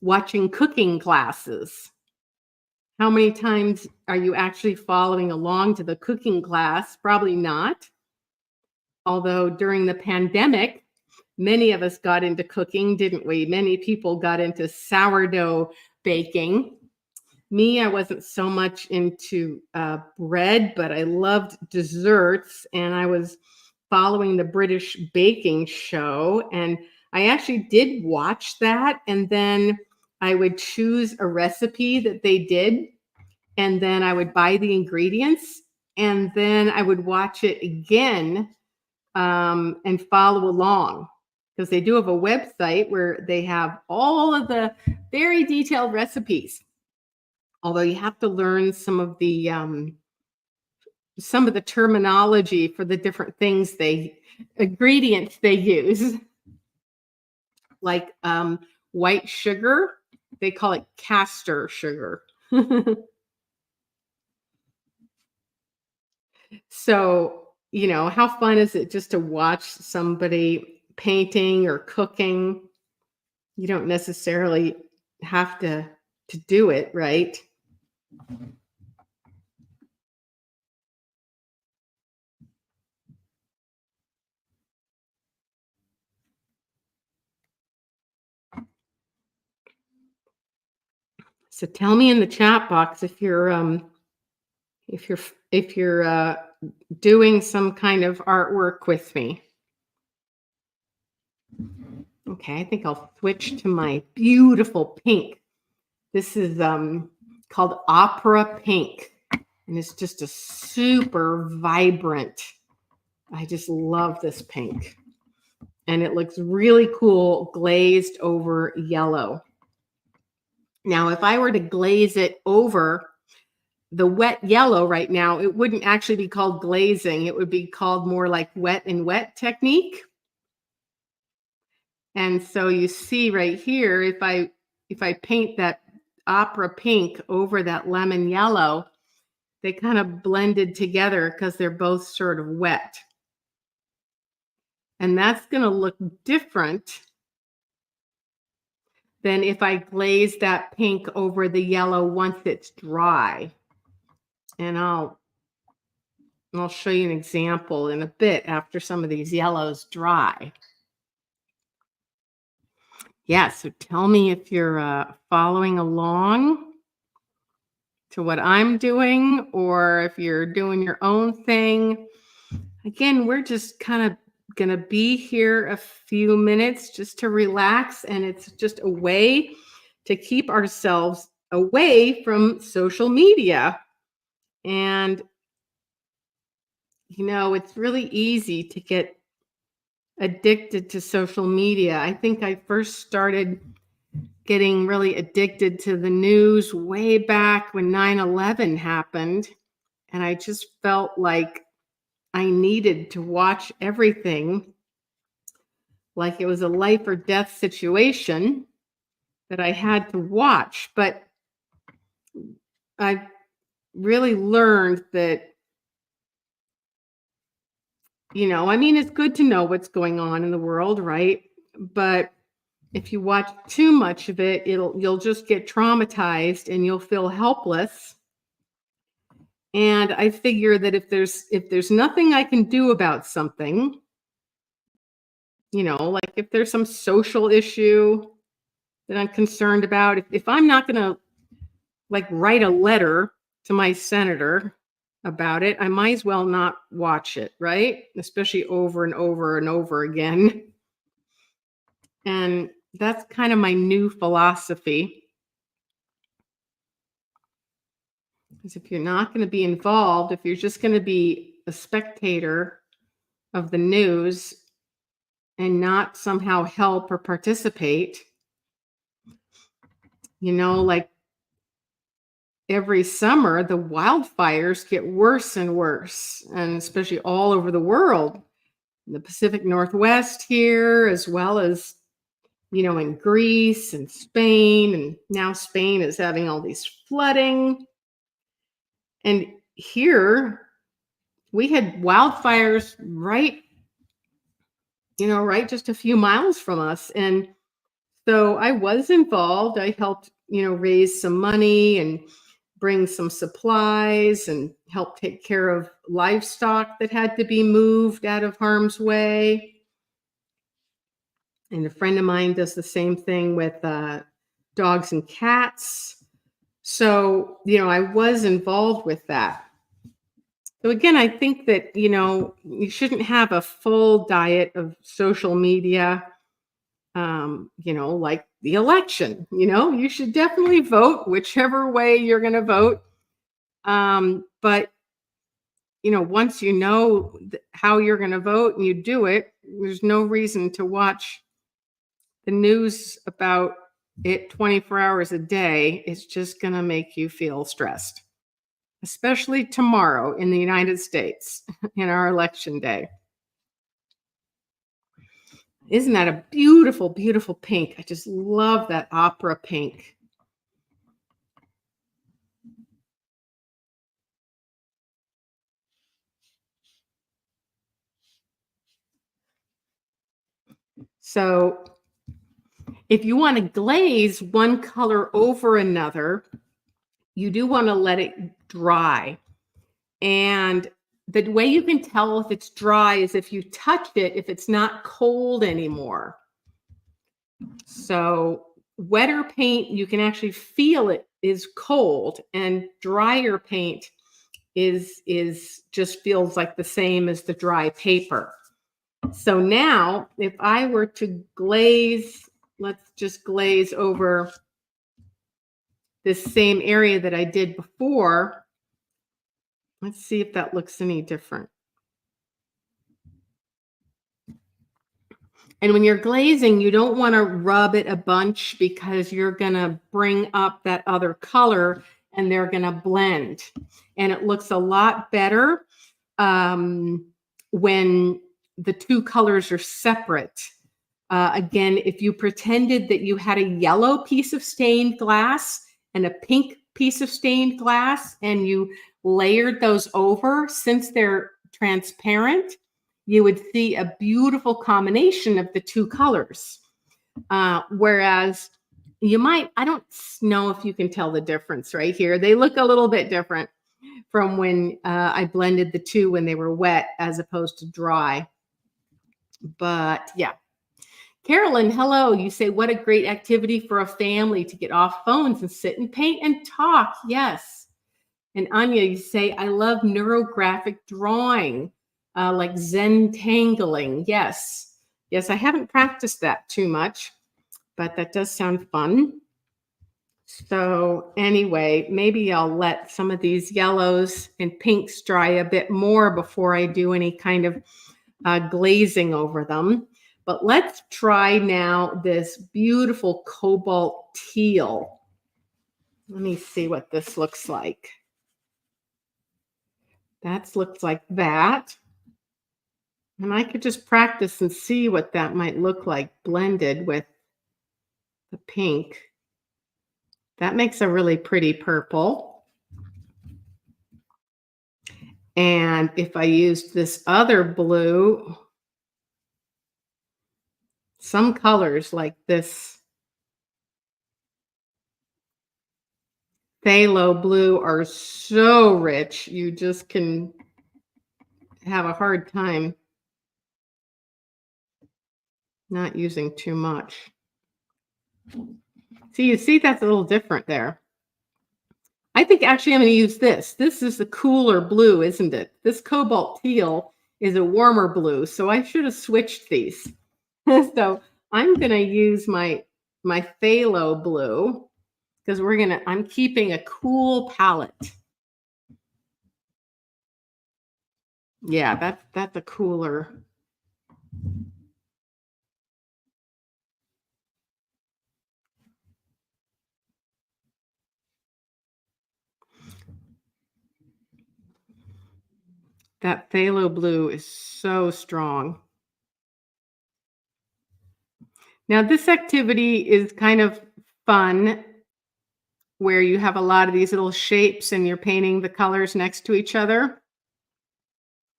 S1: watching cooking classes. How many times are you actually following along to the cooking class? Probably not. Although during the pandemic, many of us got into cooking, didn't we? Many people got into sourdough baking. Me, I wasn't so much into bread, but I loved desserts, and I was following the British baking show, and I actually did watch that, and then I would choose a recipe that they did, and then I would buy the ingredients, and then I would watch it again and follow along, because they do have a website where they have all of the very detailed recipes. Although you have to learn some of the terminology for the different ingredients they use. Like white sugar, they call it castor sugar. So, how fun is it just to watch somebody painting or cooking? You don't necessarily have to do it, right? So tell me in the chat box if you're doing some kind of artwork with me. Okay, I think I'll switch to my beautiful pink. This is called Opera Pink, and it's just a super vibrant. I just love this pink, and it looks really cool glazed over yellow. Now, if I were to glaze it over the wet yellow right now, it wouldn't actually be called glazing. It would be called more like wet and wet technique. And so you see right here, if I paint that opera pink over that lemon yellow, they kind of blended together because they're both sort of wet. And that's going to look different than if I glaze that pink over the yellow once it's dry. And I'll show you an example in a bit after some of these yellows dry. Yeah, so tell me if you're following along to what I'm doing, or if you're doing your own thing. Again, we're just kind of going to be here a few minutes just to relax, and it's just a way to keep ourselves away from social media. And, you know, it's really easy to get addicted to social media. I think I first started getting really addicted to the news way back when 9/11 happened. And I just felt like I needed to watch everything like it was a life or death situation that I had to watch. But I really learned that, you know, I mean, it's good to know what's going on in the world, right? But if you watch too much of it, you'll just get traumatized and you'll feel helpless. And I figure that if there's nothing I can do about something, you know, like if there's some social issue that I'm concerned about, if I'm not going to like write a letter to my senator about it, I might as well not watch it, right? Especially over and over and over again. And that's kind of my new philosophy. Because if you're not going to be involved, if you're just going to be a spectator of the news and not somehow help or participate, you know, like every summer, the wildfires get worse and worse, and especially all over the world, in the Pacific Northwest here, as well as, you know, in Greece and Spain. And now Spain is having all these flooding. And here we had wildfires right just a few miles from us. And so I was involved. I helped, you know, raise some money and bring some supplies and help take care of livestock that had to be moved out of harm's way. And a friend of mine does the same thing with dogs and cats. So, you know, I was involved with that. So again, I think that, you know, you shouldn't have a full diet of social media, you know, like the election. You know, you should definitely vote whichever way you're going to vote. But, you know, once you know how you're going to vote and you do it, there's no reason to watch the news about it 24 hours a day. It's just going to make you feel stressed, especially tomorrow in the United States in our election day. Isn't that a beautiful, beautiful pink? I just love that opera pink. So if you want to glaze one color over another, you do want to let it dry. And the way you can tell if it's dry is if you touch it, if it's not cold anymore. So wetter paint, you can actually feel it is cold, and drier paint is just feels like the same as the dry paper. So now if I were to glaze, let's just glaze over this same area that I did before. Let's see if that looks any different. And when you're glazing, you don't want to rub it a bunch because you're going to bring up that other color and they're going to blend. And it looks a lot better when the two colors are separate. Again, if you pretended that you had a yellow piece of stained glass and a pink piece of stained glass and you layered those over, since they're transparent, you would see a beautiful combination of the two colors. Whereas you might, I don't know if you can tell the difference right here. They look a little bit different from when I blended the two when they were wet as opposed to dry. But yeah. Carolyn, hello. You say, what a great activity for a family to get off phones and sit and paint and talk. Yes. And Anya, you say, I love neurographic drawing, like Zentangling. Yes. Yes, I haven't practiced that too much, but that does sound fun. So anyway, maybe I'll let some of these yellows and pinks dry a bit more before I do any kind of glazing over them. But let's try now this beautiful cobalt teal. Let me see what this looks like. That looks like that. And I could just practice and see what that might look like blended with the pink. That makes a really pretty purple. And if I used this other blue, some colors like this phthalo blue are so rich, you just can have a hard time not using too much. So you see that's a little different there. I think actually I'm going to use this. This is the cooler blue, isn't it? This cobalt teal is a warmer blue, so I should have switched these. So I'm going to use my phthalo blue because I'm keeping a cool palette. Yeah, that's a cooler. That phthalo blue is so strong. Now this activity is kind of fun where you have a lot of these little shapes and you're painting the colors next to each other.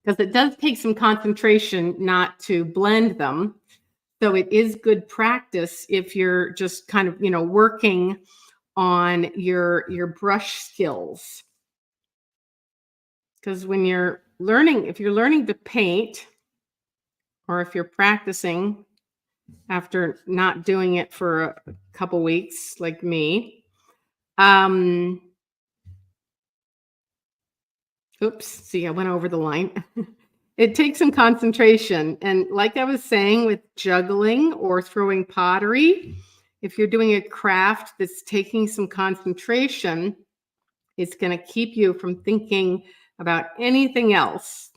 S1: Because it does take some concentration not to blend them. So it is good practice if you're just kind of, working on your brush skills. Because when if you're learning to paint, or if you're practicing after not doing it for a couple weeks like me, oops, see, I went over the line. It takes some concentration. And like I was saying with juggling or throwing pottery, if you're doing a craft that's taking some concentration, it's going to keep you from thinking about anything else,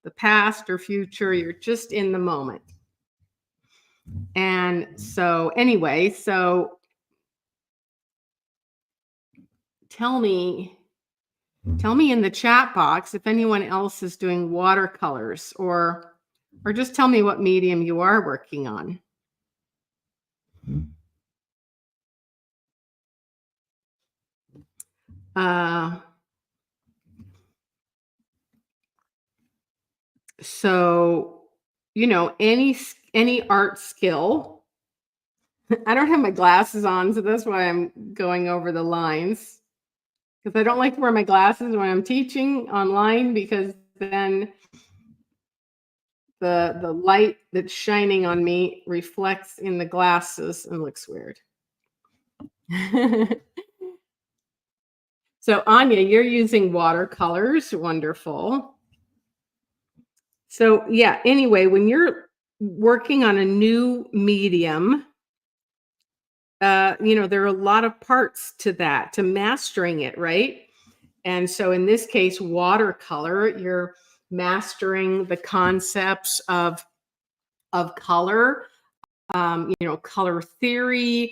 S1: the past or future. You're just in the moment. And so anyway, tell me in the chat box if anyone else is doing watercolors, or just tell me what medium you are working on. So, any art skill. I don't have my glasses on, so that's why I'm going over the lines. Because I don't like to wear my glasses when I'm teaching online, because then the light that's shining on me reflects in the glasses and looks weird. So Anya, you're using watercolors. Wonderful. So yeah, anyway, when you're working on a new medium, there are a lot of parts to that, to mastering it, right? And so in this case, watercolor, you're mastering the concepts of color, color theory,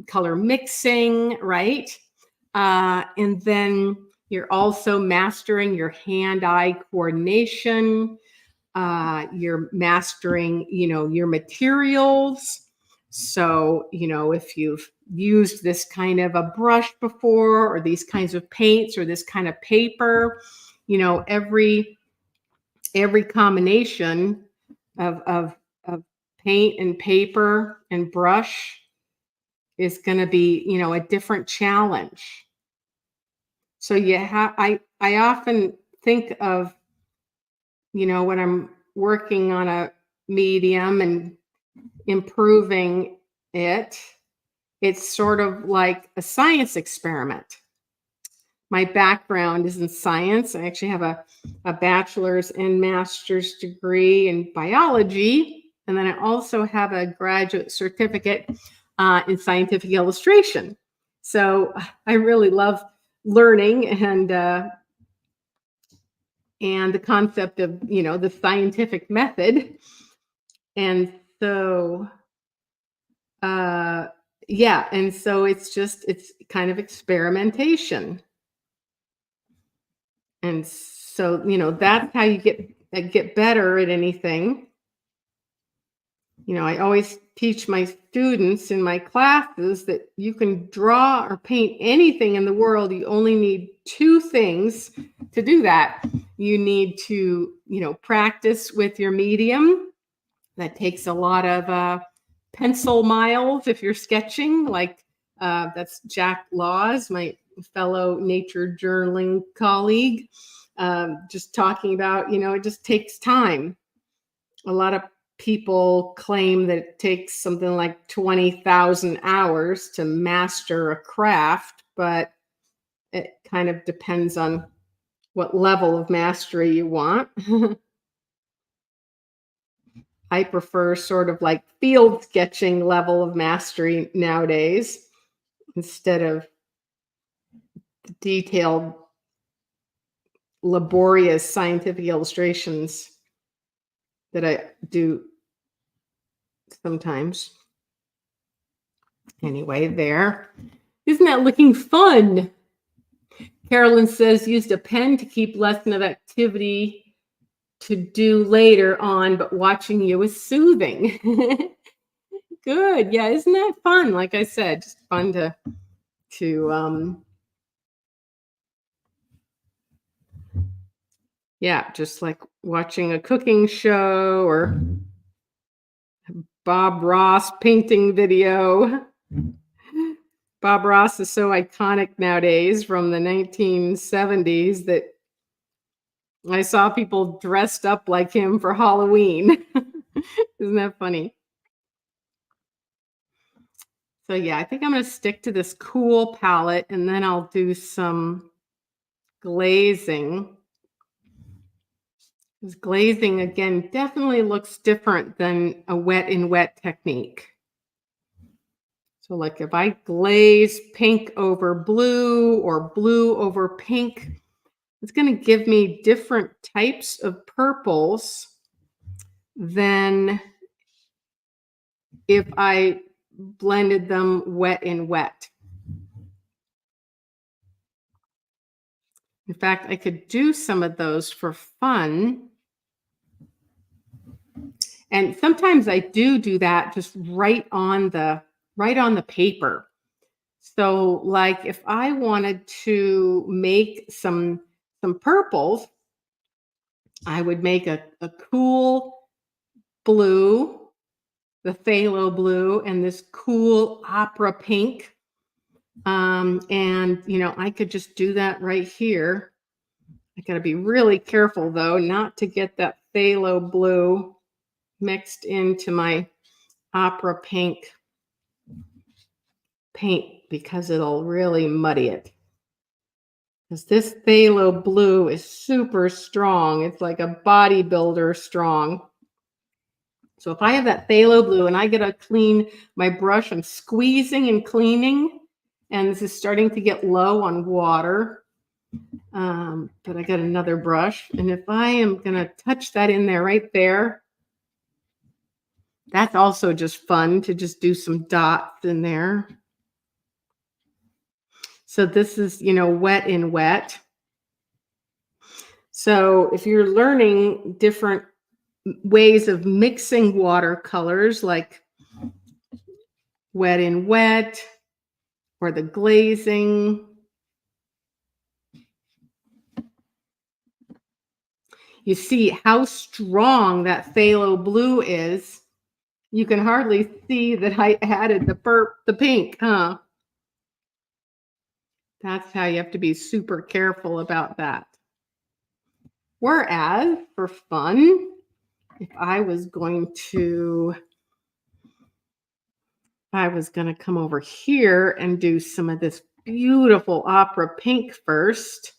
S1: color mixing, right? And then you're also mastering your hand-eye coordination. You're mastering, your materials. So, if you've used this kind of a brush before, or these kinds of paints, or this kind of paper, every combination of paint and paper and brush is going to be, a different challenge. So I often think of, when I'm working on a medium and improving it, it's sort of like a science experiment. My background is in science. I actually have a bachelor's and master's degree in biology. And then I also have a graduate certificate in scientific illustration. So I really love learning and the concept of, the scientific method. And so, yeah, and so it's kind of experimentation. And so, that's how you get better at anything. I always teach my students in my classes that you can draw or paint anything in the world. You only need two things to do that. You need to, practice with your medium. That takes a lot of pencil miles if you're sketching, like that's Jack Laws, my fellow nature journaling colleague, just talking about, it just takes time. A lot of people claim that it takes something like 20,000 hours to master a craft, but it kind of depends on what level of mastery you want. I prefer sort of like field sketching level of mastery nowadays instead of detailed, laborious scientific illustrations that I do sometimes. Anyway, there. Isn't that looking fun? Carolyn says, used a pen to keep lesson of activity to do later on, but watching you is soothing. Good. Yeah, isn't that fun? Like I said, just fun to yeah, just like watching a cooking show or Bob Ross painting video. Bob Ross is so iconic nowadays from the 1970s that I saw people dressed up like him for Halloween. Isn't that funny? So yeah, I think I'm going to stick to this cool palette and then I'll do some glazing. Because glazing, again, definitely looks different than a wet in wet technique. So like if I glaze pink over blue or blue over pink, it's going to give me different types of purples than if I blended them wet in wet. In fact, I could do some of those for fun. And sometimes I do that just right on the paper. So like if I wanted to make some purples, I would make a cool blue, the phthalo blue, and this cool opera pink. And I could just do that right here. I got to be really careful though, not to get that phthalo blue mixed into my opera pink paint because it'll really muddy it. because this phthalo blue is super strong. It's like a bodybuilder strong. So if I have that phthalo blue and I get to clean my brush, I'm squeezing and cleaning, and this is starting to get low on water. But I got another brush, and if I am going to touch that in there right there, that's also just fun to just do some dots in there. So this is, wet in wet. So if you're learning different ways of mixing watercolors, like wet in wet or the glazing, you see how strong that phthalo blue is. You can hardly see that I added the pink, huh? That's how you have to be super careful about that. Whereas for fun, if I was going to come over here and do some of this beautiful opera pink first.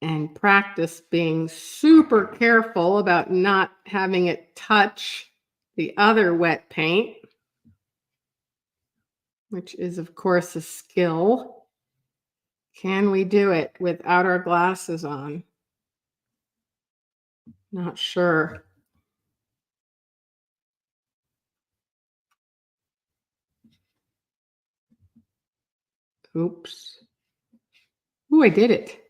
S1: And practice being super careful about not having it touch the other wet paint, which is, of course, a skill. Can we do it without our glasses on? Not sure. Oops. Ooh, I did it.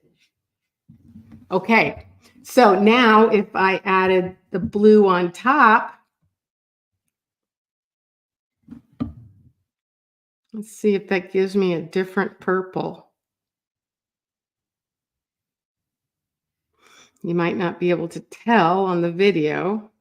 S1: Okay, so now if I added the blue on top, let's see if that gives me a different purple. You might not be able to tell on the video.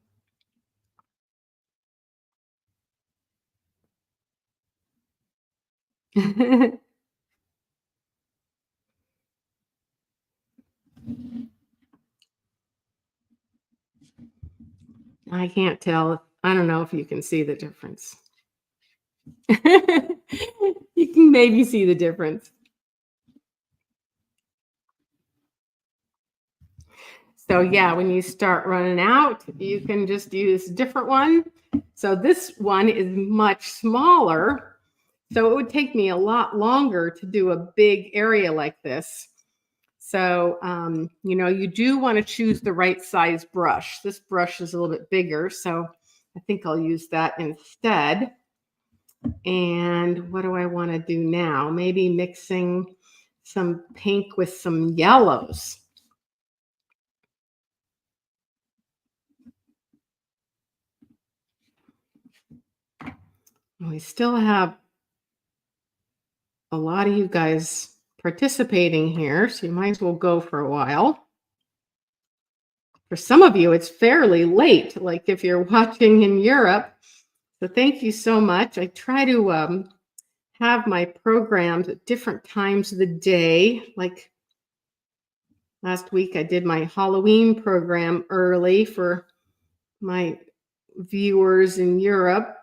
S1: I can't tell. I don't know if you can see the difference. You can maybe see the difference. So yeah, when you start running out, you can just use a different one. So this one is much smaller. So it would take me a lot longer to do a big area like this. So, you do want to choose the right size brush. This brush is a little bit bigger, so I think I'll use that instead. And what do I want to do now? Maybe mixing some pink with some yellows. We still have a lot of you guys participating here, so you might as well go for a while. For some of you, it's fairly late, like if you're watching in Europe. So thank you so much. I try to have my programs at different times of the day. Like last week, I did my Halloween program early for my viewers in Europe.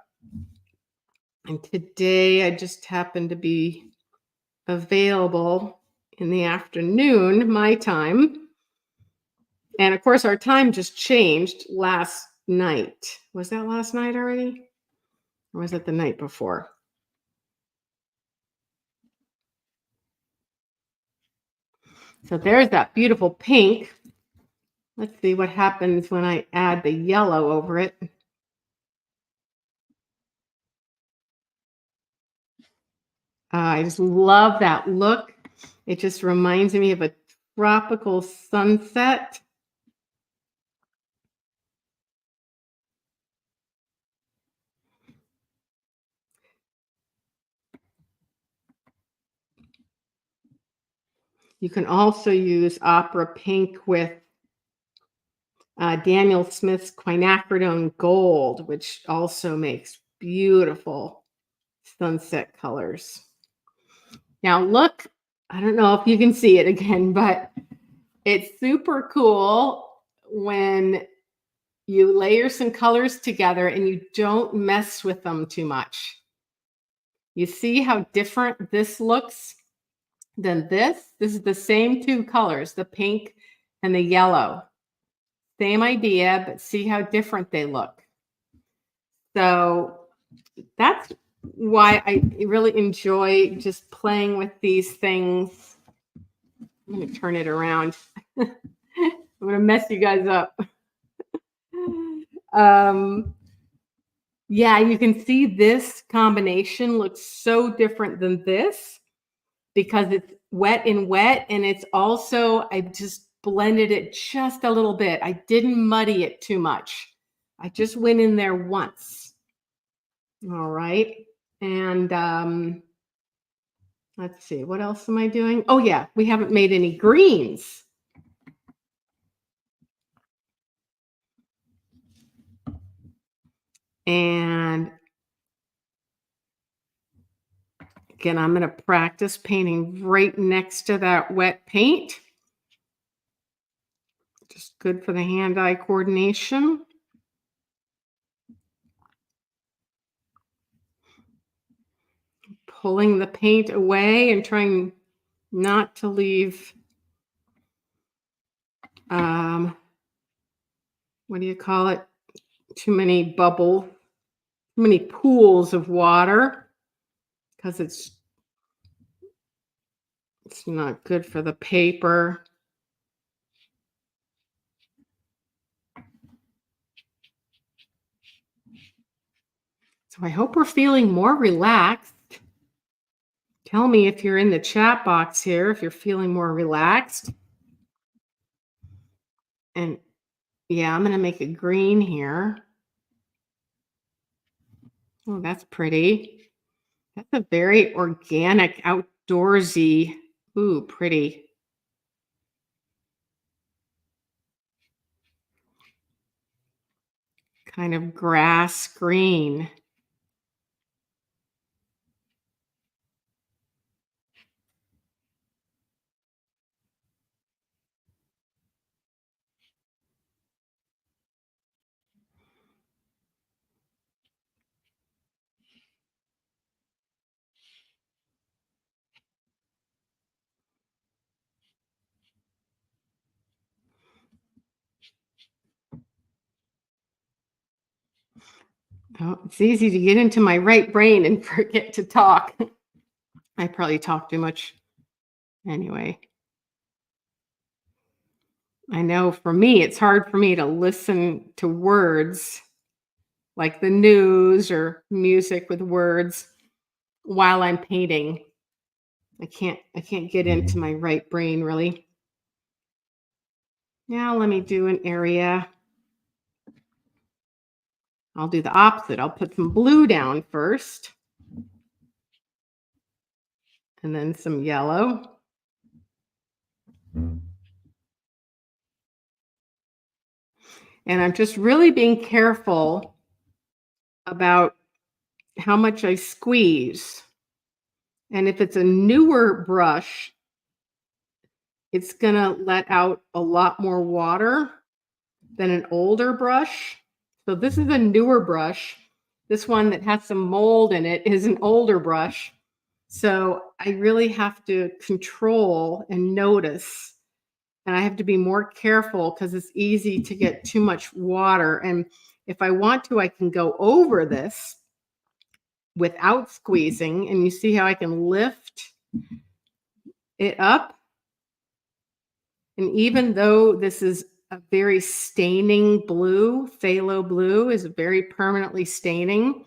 S1: And today, I just happened to be available in the afternoon, my time. And of course, our time just changed last night. Was that last night already? Or was it the night before? So there's that beautiful pink. Let's see what happens when I add the yellow over it. I just love that look. It just reminds me of a tropical sunset. You can also use opera pink with Daniel Smith's quinacridone gold, which also makes beautiful sunset colors. Now look, I don't know if you can see it again, but it's super cool when you layer some colors together and you don't mess with them too much. You see how different this looks than this? This is the same two colors, the pink and the yellow. Same idea, but see how different they look. So that's why I really enjoy just playing with these things. I'm going to turn it around. I'm going to mess you guys up. Yeah, you can see this combination looks so different than this because it's wet and wet. And it's also, I just blended it just a little bit. I didn't muddy it too much. I just went in there once. All right. And let's see, what else am I doing? Oh, yeah, we haven't made any greens. And again, I'm going to practice painting right next to that wet paint. Just good for the hand-eye coordination. Pulling the paint away and trying not to leave, what do you call it? Too many too many pools of water, because it's not good for the paper. So I hope we're feeling more relaxed. Tell me if you're in the chat box here, if you're feeling more relaxed. And yeah, I'm going to make it green here. Oh, that's pretty. That's a very organic, outdoorsy. Ooh, pretty. Kind of grass green. Oh, it's easy to get into my right brain and forget to talk. I probably talk too much anyway. I know for me, it's hard for me to listen to words like the news or music with words while I'm painting. I can't get into my right brain really. Now let me do an area. I'll do the opposite. I'll put some blue down first. And then some yellow. And I'm just really being careful about how much I squeeze. And if it's a newer brush, it's going to let out a lot more water than an older brush. So this is a newer brush. This one that has some mold in it is an older brush. So I really have to control and notice. And I have to be more careful because it's easy to get too much water. And if I want to, I can go over this without squeezing. And you see how I can lift it up. And even though this is a very staining blue, phthalo blue is very permanently staining,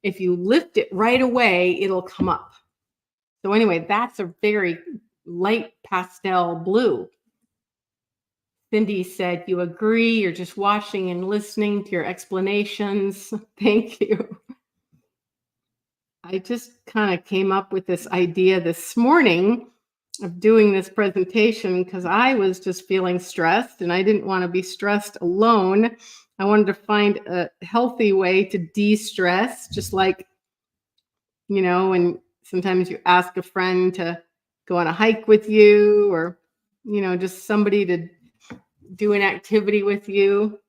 S1: if you lift it right away, it'll come up. So anyway, that's a very light pastel blue. Cindy said, you agree, you're just watching and listening to your explanations. Thank you. I just kind of came up with this idea this morning of doing this presentation because I was just feeling stressed and I didn't want to be stressed alone. I wanted to find a healthy way to de-stress, just like, you know, when sometimes you ask a friend to go on a hike with you or, you know, just somebody to do an activity with you.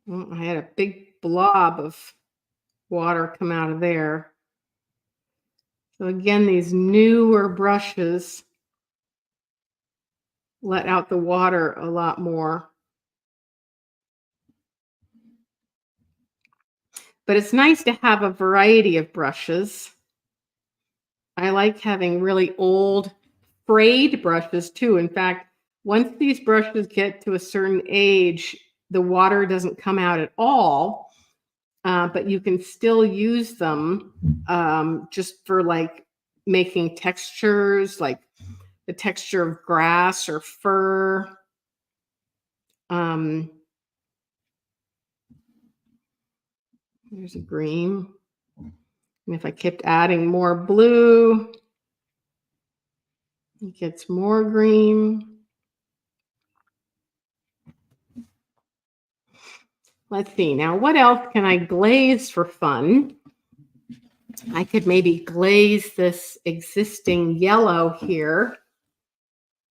S1: I had a big blob of water come out of there. So again, these newer brushes let out the water a lot more. But it's nice to have a variety of brushes. I like having really old frayed brushes too. In fact, once these brushes get to a certain age, the water doesn't come out at all, but you can still use them just for like making textures, like the texture of grass or fur. Um, there's a green. And if I kept adding more blue, it gets more green. Let's see. Now, what else can I glaze for fun? I could maybe glaze this existing yellow here.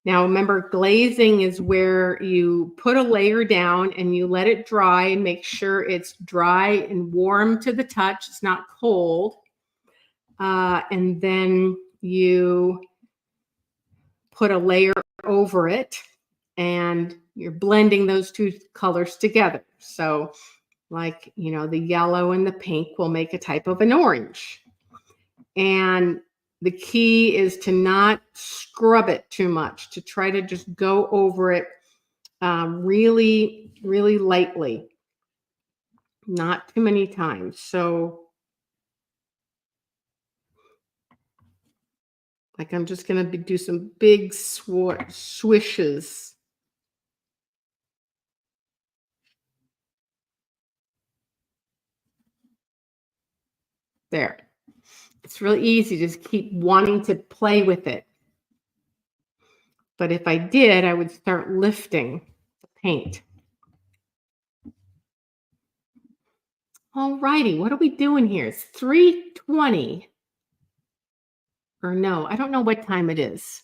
S1: Now, remember, glazing is where you put a layer down and you let it dry and make sure it's dry and warm to the touch. It's not cold. And then you put a layer over it and you're blending those two colors together. So like, the yellow and the pink will make a type of an orange. And the key is to not scrub it too much, to try to just go over it really, really lightly, not too many times. So like I'm just going to do some big swishes. There. It's really easy. Just keep wanting to play with it. But if I did, I would start lifting the paint. All righty, what are we doing here? It's 3:20. Or no, I don't know what time it is.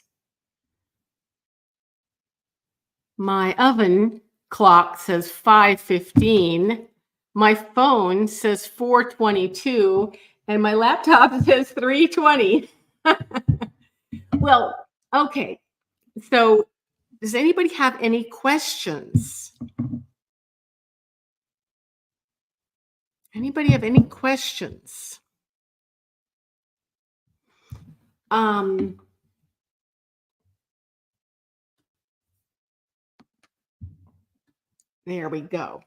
S1: My oven clock says 5:15. My phone says 4:22. And my laptop says 3:20. Well, okay. So does anybody have any questions? Anybody have any questions? There we go.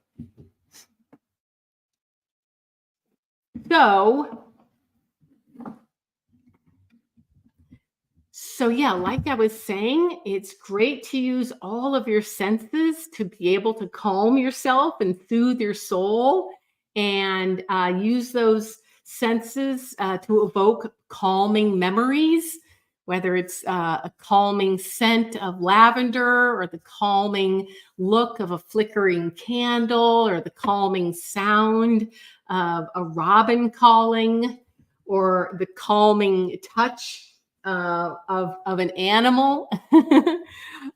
S1: So yeah, like I was saying, it's great to use all of your senses to be able to calm yourself and soothe your soul, and use those senses to evoke calming memories, whether it's a calming scent of lavender or the calming look of a flickering candle or the calming sound of a robin calling or the calming touch of an animal.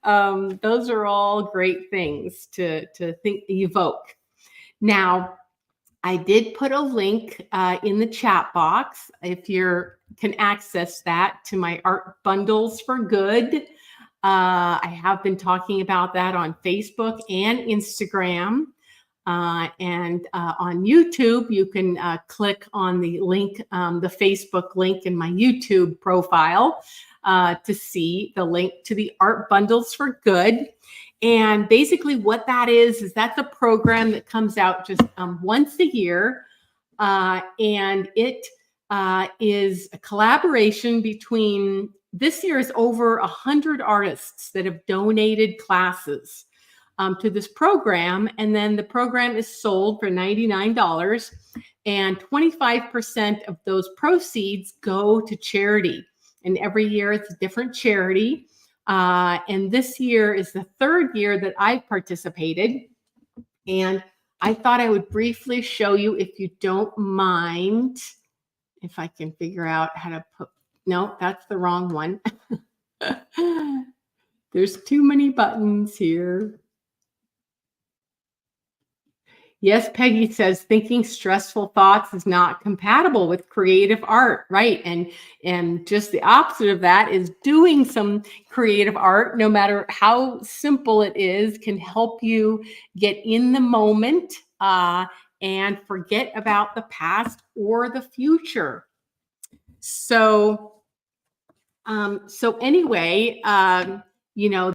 S1: Those are all great things to evoke. Now, I did put a link in the chat box if you can access that to my Art Bundles for Good. I have been talking about that on Facebook and Instagram. And on YouTube, you can click on the link, the Facebook link in my YouTube profile to see the link to the Art Bundles for Good. And basically what that is that's a program that comes out just once a year. And it is a collaboration between, this year is over 100 artists that have donated classes to this program. And then the program is sold for $99, and 25% of those proceeds go to charity. And every year it's a different charity. And this year is the third year that I've participated. And I thought I would briefly show you, if you don't mind, if I can figure out how to put, no, that's the wrong one. There's too many buttons here. Yes, Peggy says thinking stressful thoughts is not compatible with creative art, right? And just the opposite of that is doing some creative art, no matter how simple it is, can help you get in the moment and forget about the past or the future. So, so anyway, you know,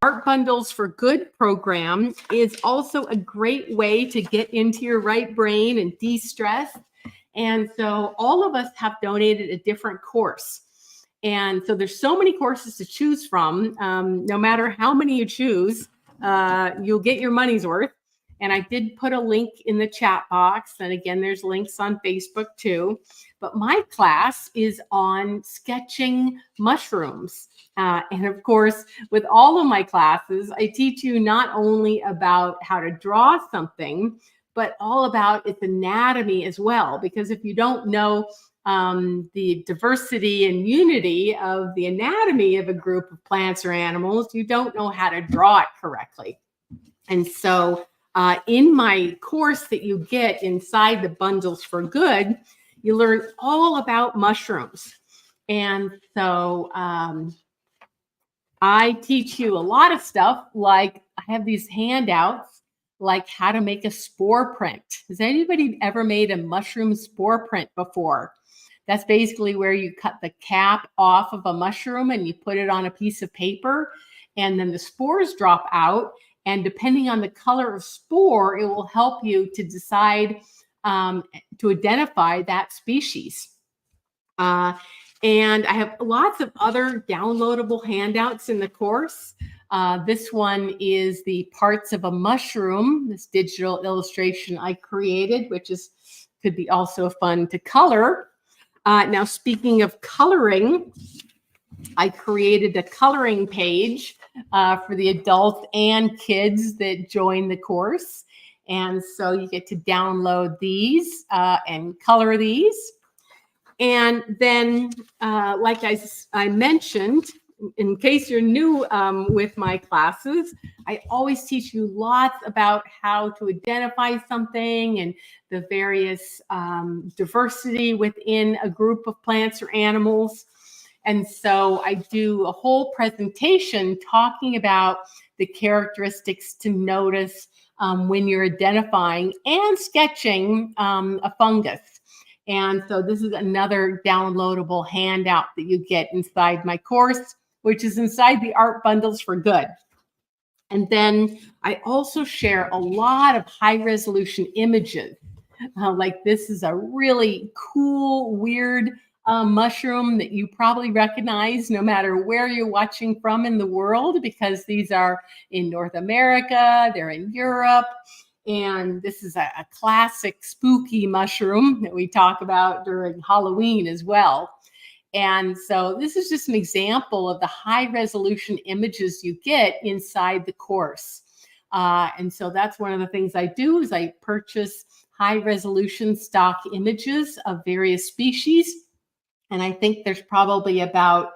S1: Art Bundles for Good program is also a great way to get into your right brain and de-stress. And so all of us have donated a different course. And so there's so many courses to choose from. No matter how many you choose, you'll get your money's worth. And I did put a link in the chat box. And again, there's links on Facebook too. But my class is on sketching mushrooms. And of course, with all of my classes, I teach you not only about how to draw something, but all about its anatomy as well. Because if you don't know the diversity and unity of the anatomy of a group of plants or animals, you don't know how to draw it correctly. And so in my course that you get inside the Bundles for Good, you learn all about mushrooms. And so I teach you a lot of stuff, like I have these handouts, like how to make a spore print. Has anybody ever made a mushroom spore print before? That's basically where you cut the cap off of a mushroom and you put it on a piece of paper, and then the spores drop out. And depending on the color of spore, it will help you to decide to identify that species. And I have lots of other downloadable handouts in the course. This one is the parts of a mushroom, this digital illustration I created, which could be also fun to color. Now, speaking of coloring, I created a coloring page for the adults and kids that join the course. And so you get to download these and color these. And then, like I mentioned, in case you're new with my classes, I always teach you lots about how to identify something and the various diversity within a group of plants or animals. And so I do a whole presentation talking about the characteristics to notice when you're identifying and sketching a fungus. And so this is another downloadable handout that you get inside my course, which is inside the Art Bundles for Good. And then I also share a lot of high resolution images. Like this is a really cool, weird mushroom that you probably recognize no matter where you're watching from in the world, because these are in North America, they're in Europe. And this is a classic spooky mushroom that we talk about during Halloween as well. And so this is just an example of the high resolution images you get inside the course. And so that's one of the things I do is I purchase high resolution stock images of various species. And I think there's probably about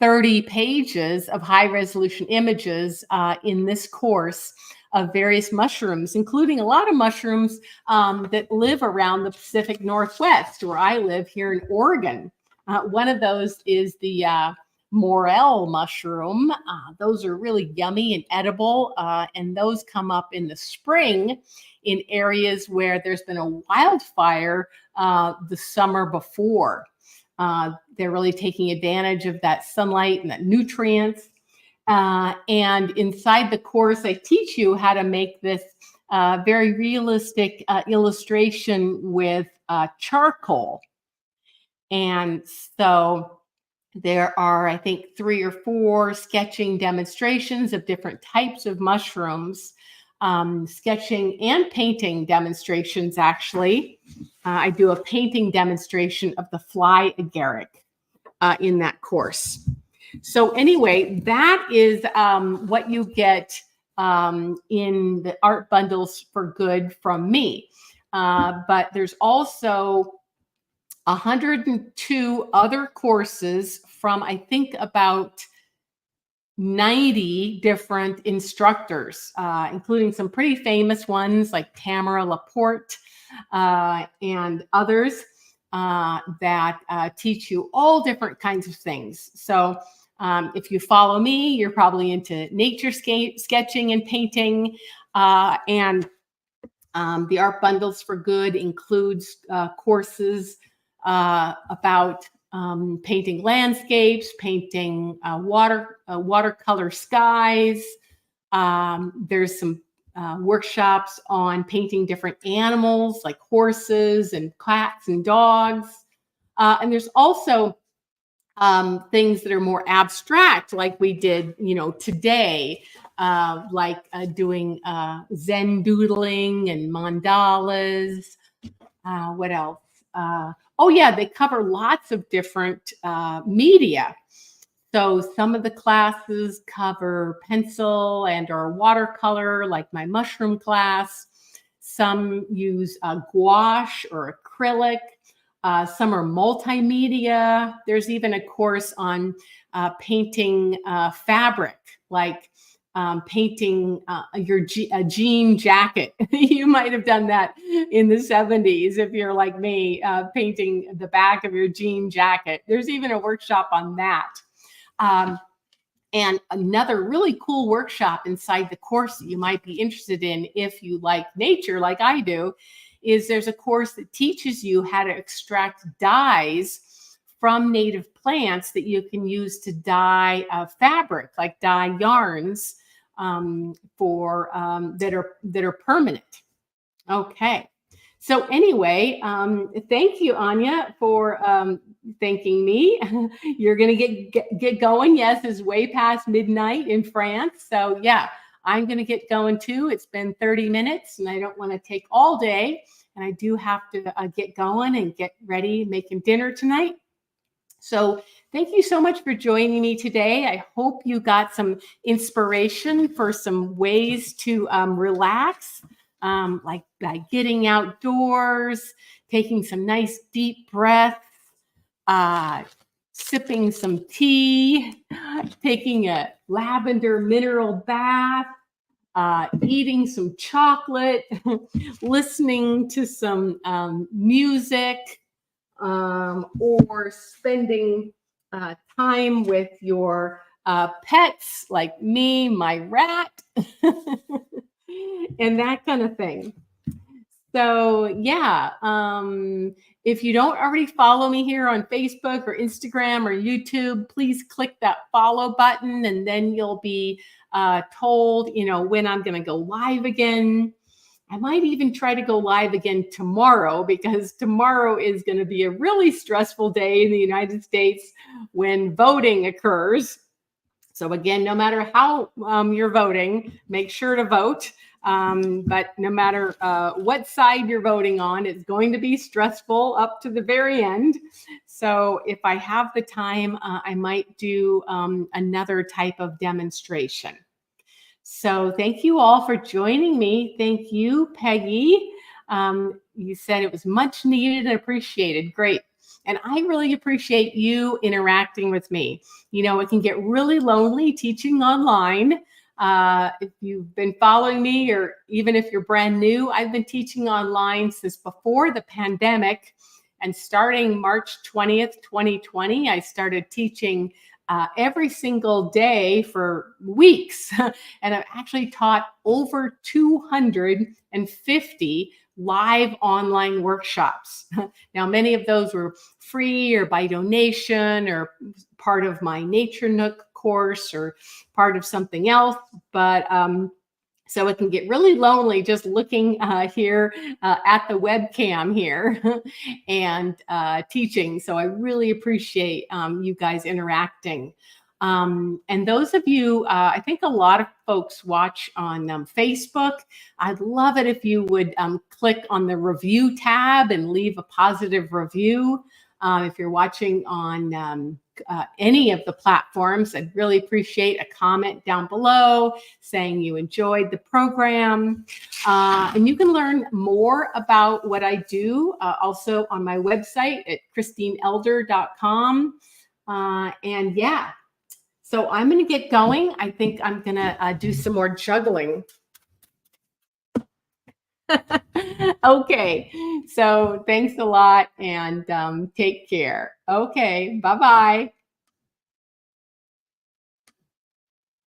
S1: 30 pages of high resolution images in this course of various mushrooms, including a lot of mushrooms that live around the Pacific Northwest, where I live here in Oregon. One of those is the morel mushroom. Those are really yummy and edible, and those come up in the spring in areas where there's been a wildfire the summer before. They're really taking advantage of that sunlight and that nutrients. And inside the course, I teach you how to make this very realistic illustration with charcoal. And so there are, I think, 3 or 4 sketching demonstrations of different types of mushrooms, sketching and painting demonstrations, actually. I do a painting demonstration of the fly agaric in that course. So anyway, that is what you get in the Art Bundles for Good from me. But there's also 102 other courses from, I think, about 90 different instructors, including some pretty famous ones like Tamara Laporte and others that teach you all different kinds of things. So if you follow me, you're probably into nature sketching and painting. And the Art Bundles for Good includes courses about painting landscapes, painting watercolor skies. There's some workshops on painting different animals like horses and cats and dogs. And there's also things that are more abstract, like we did, today, like doing Zen doodling and mandalas. What else? Oh yeah, they cover lots of different media. So some of the classes cover pencil and or watercolor, like my mushroom class. Some use gouache or acrylic. Some are multimedia. There's even a course on painting fabric, like painting a jean jacket. You might have done that in the 70s if you're like me, painting the back of your jean jacket. There's even a workshop on that. And another really cool workshop inside the course that you might be interested in if you like nature like I do is there's a course that teaches you how to extract dyes from native plants that you can use to dye fabric, like dye yarns for that are permanent. Okay. So anyway, thank you, Anya, for thanking me. You're going to get going. Yes, it's way past midnight in France. So yeah, I'm going to get going too. It's been 30 minutes and I don't want to take all day. And I do have to get going and get ready making dinner tonight. So thank you so much for joining me today. I hope you got some inspiration for some ways to relax. Like by getting outdoors, taking some nice deep breaths, sipping some tea, taking a lavender mineral bath, eating some chocolate, listening to some music, or spending time with your pets like me, my rat. And that kind of thing. So yeah, if you don't already follow me here on Facebook or Instagram or YouTube, please click that follow button and then you'll be told, when I'm going to go live again. I might even try to go live again tomorrow because tomorrow is going to be a really stressful day in the United States when voting occurs. So again, no matter how you're voting, make sure to vote. But no matter what side you're voting on, it's going to be stressful up to the very end. So if I have the time, I might do another type of demonstration. So thank you all for joining me. Thank you, Peggy. You said it was much needed and appreciated. Great. And I really appreciate you interacting with me. It can get really lonely teaching online. If you've been following me, or even if you're brand new, I've been teaching online since before the pandemic. And starting March 20th, 2020, I started teaching every single day for weeks. And I've actually taught over 250 live online workshops. Now, many of those were free or by donation or part of my Nature Nook course or part of something else. But so it can get really lonely just looking here at the webcam here and teaching. So I really appreciate you guys interacting. And those of you, I think a lot of folks watch on Facebook. I'd love it if you would click on the review tab and leave a positive review. If you're watching on any of the platforms, I'd really appreciate a comment down below saying you enjoyed the program. And you can learn more about what I do also on my website at christineelder.com. And yeah, So I'm going to get going. I think I'm going to do some more juggling. Okay. So thanks a lot and take care. Okay. Bye-bye.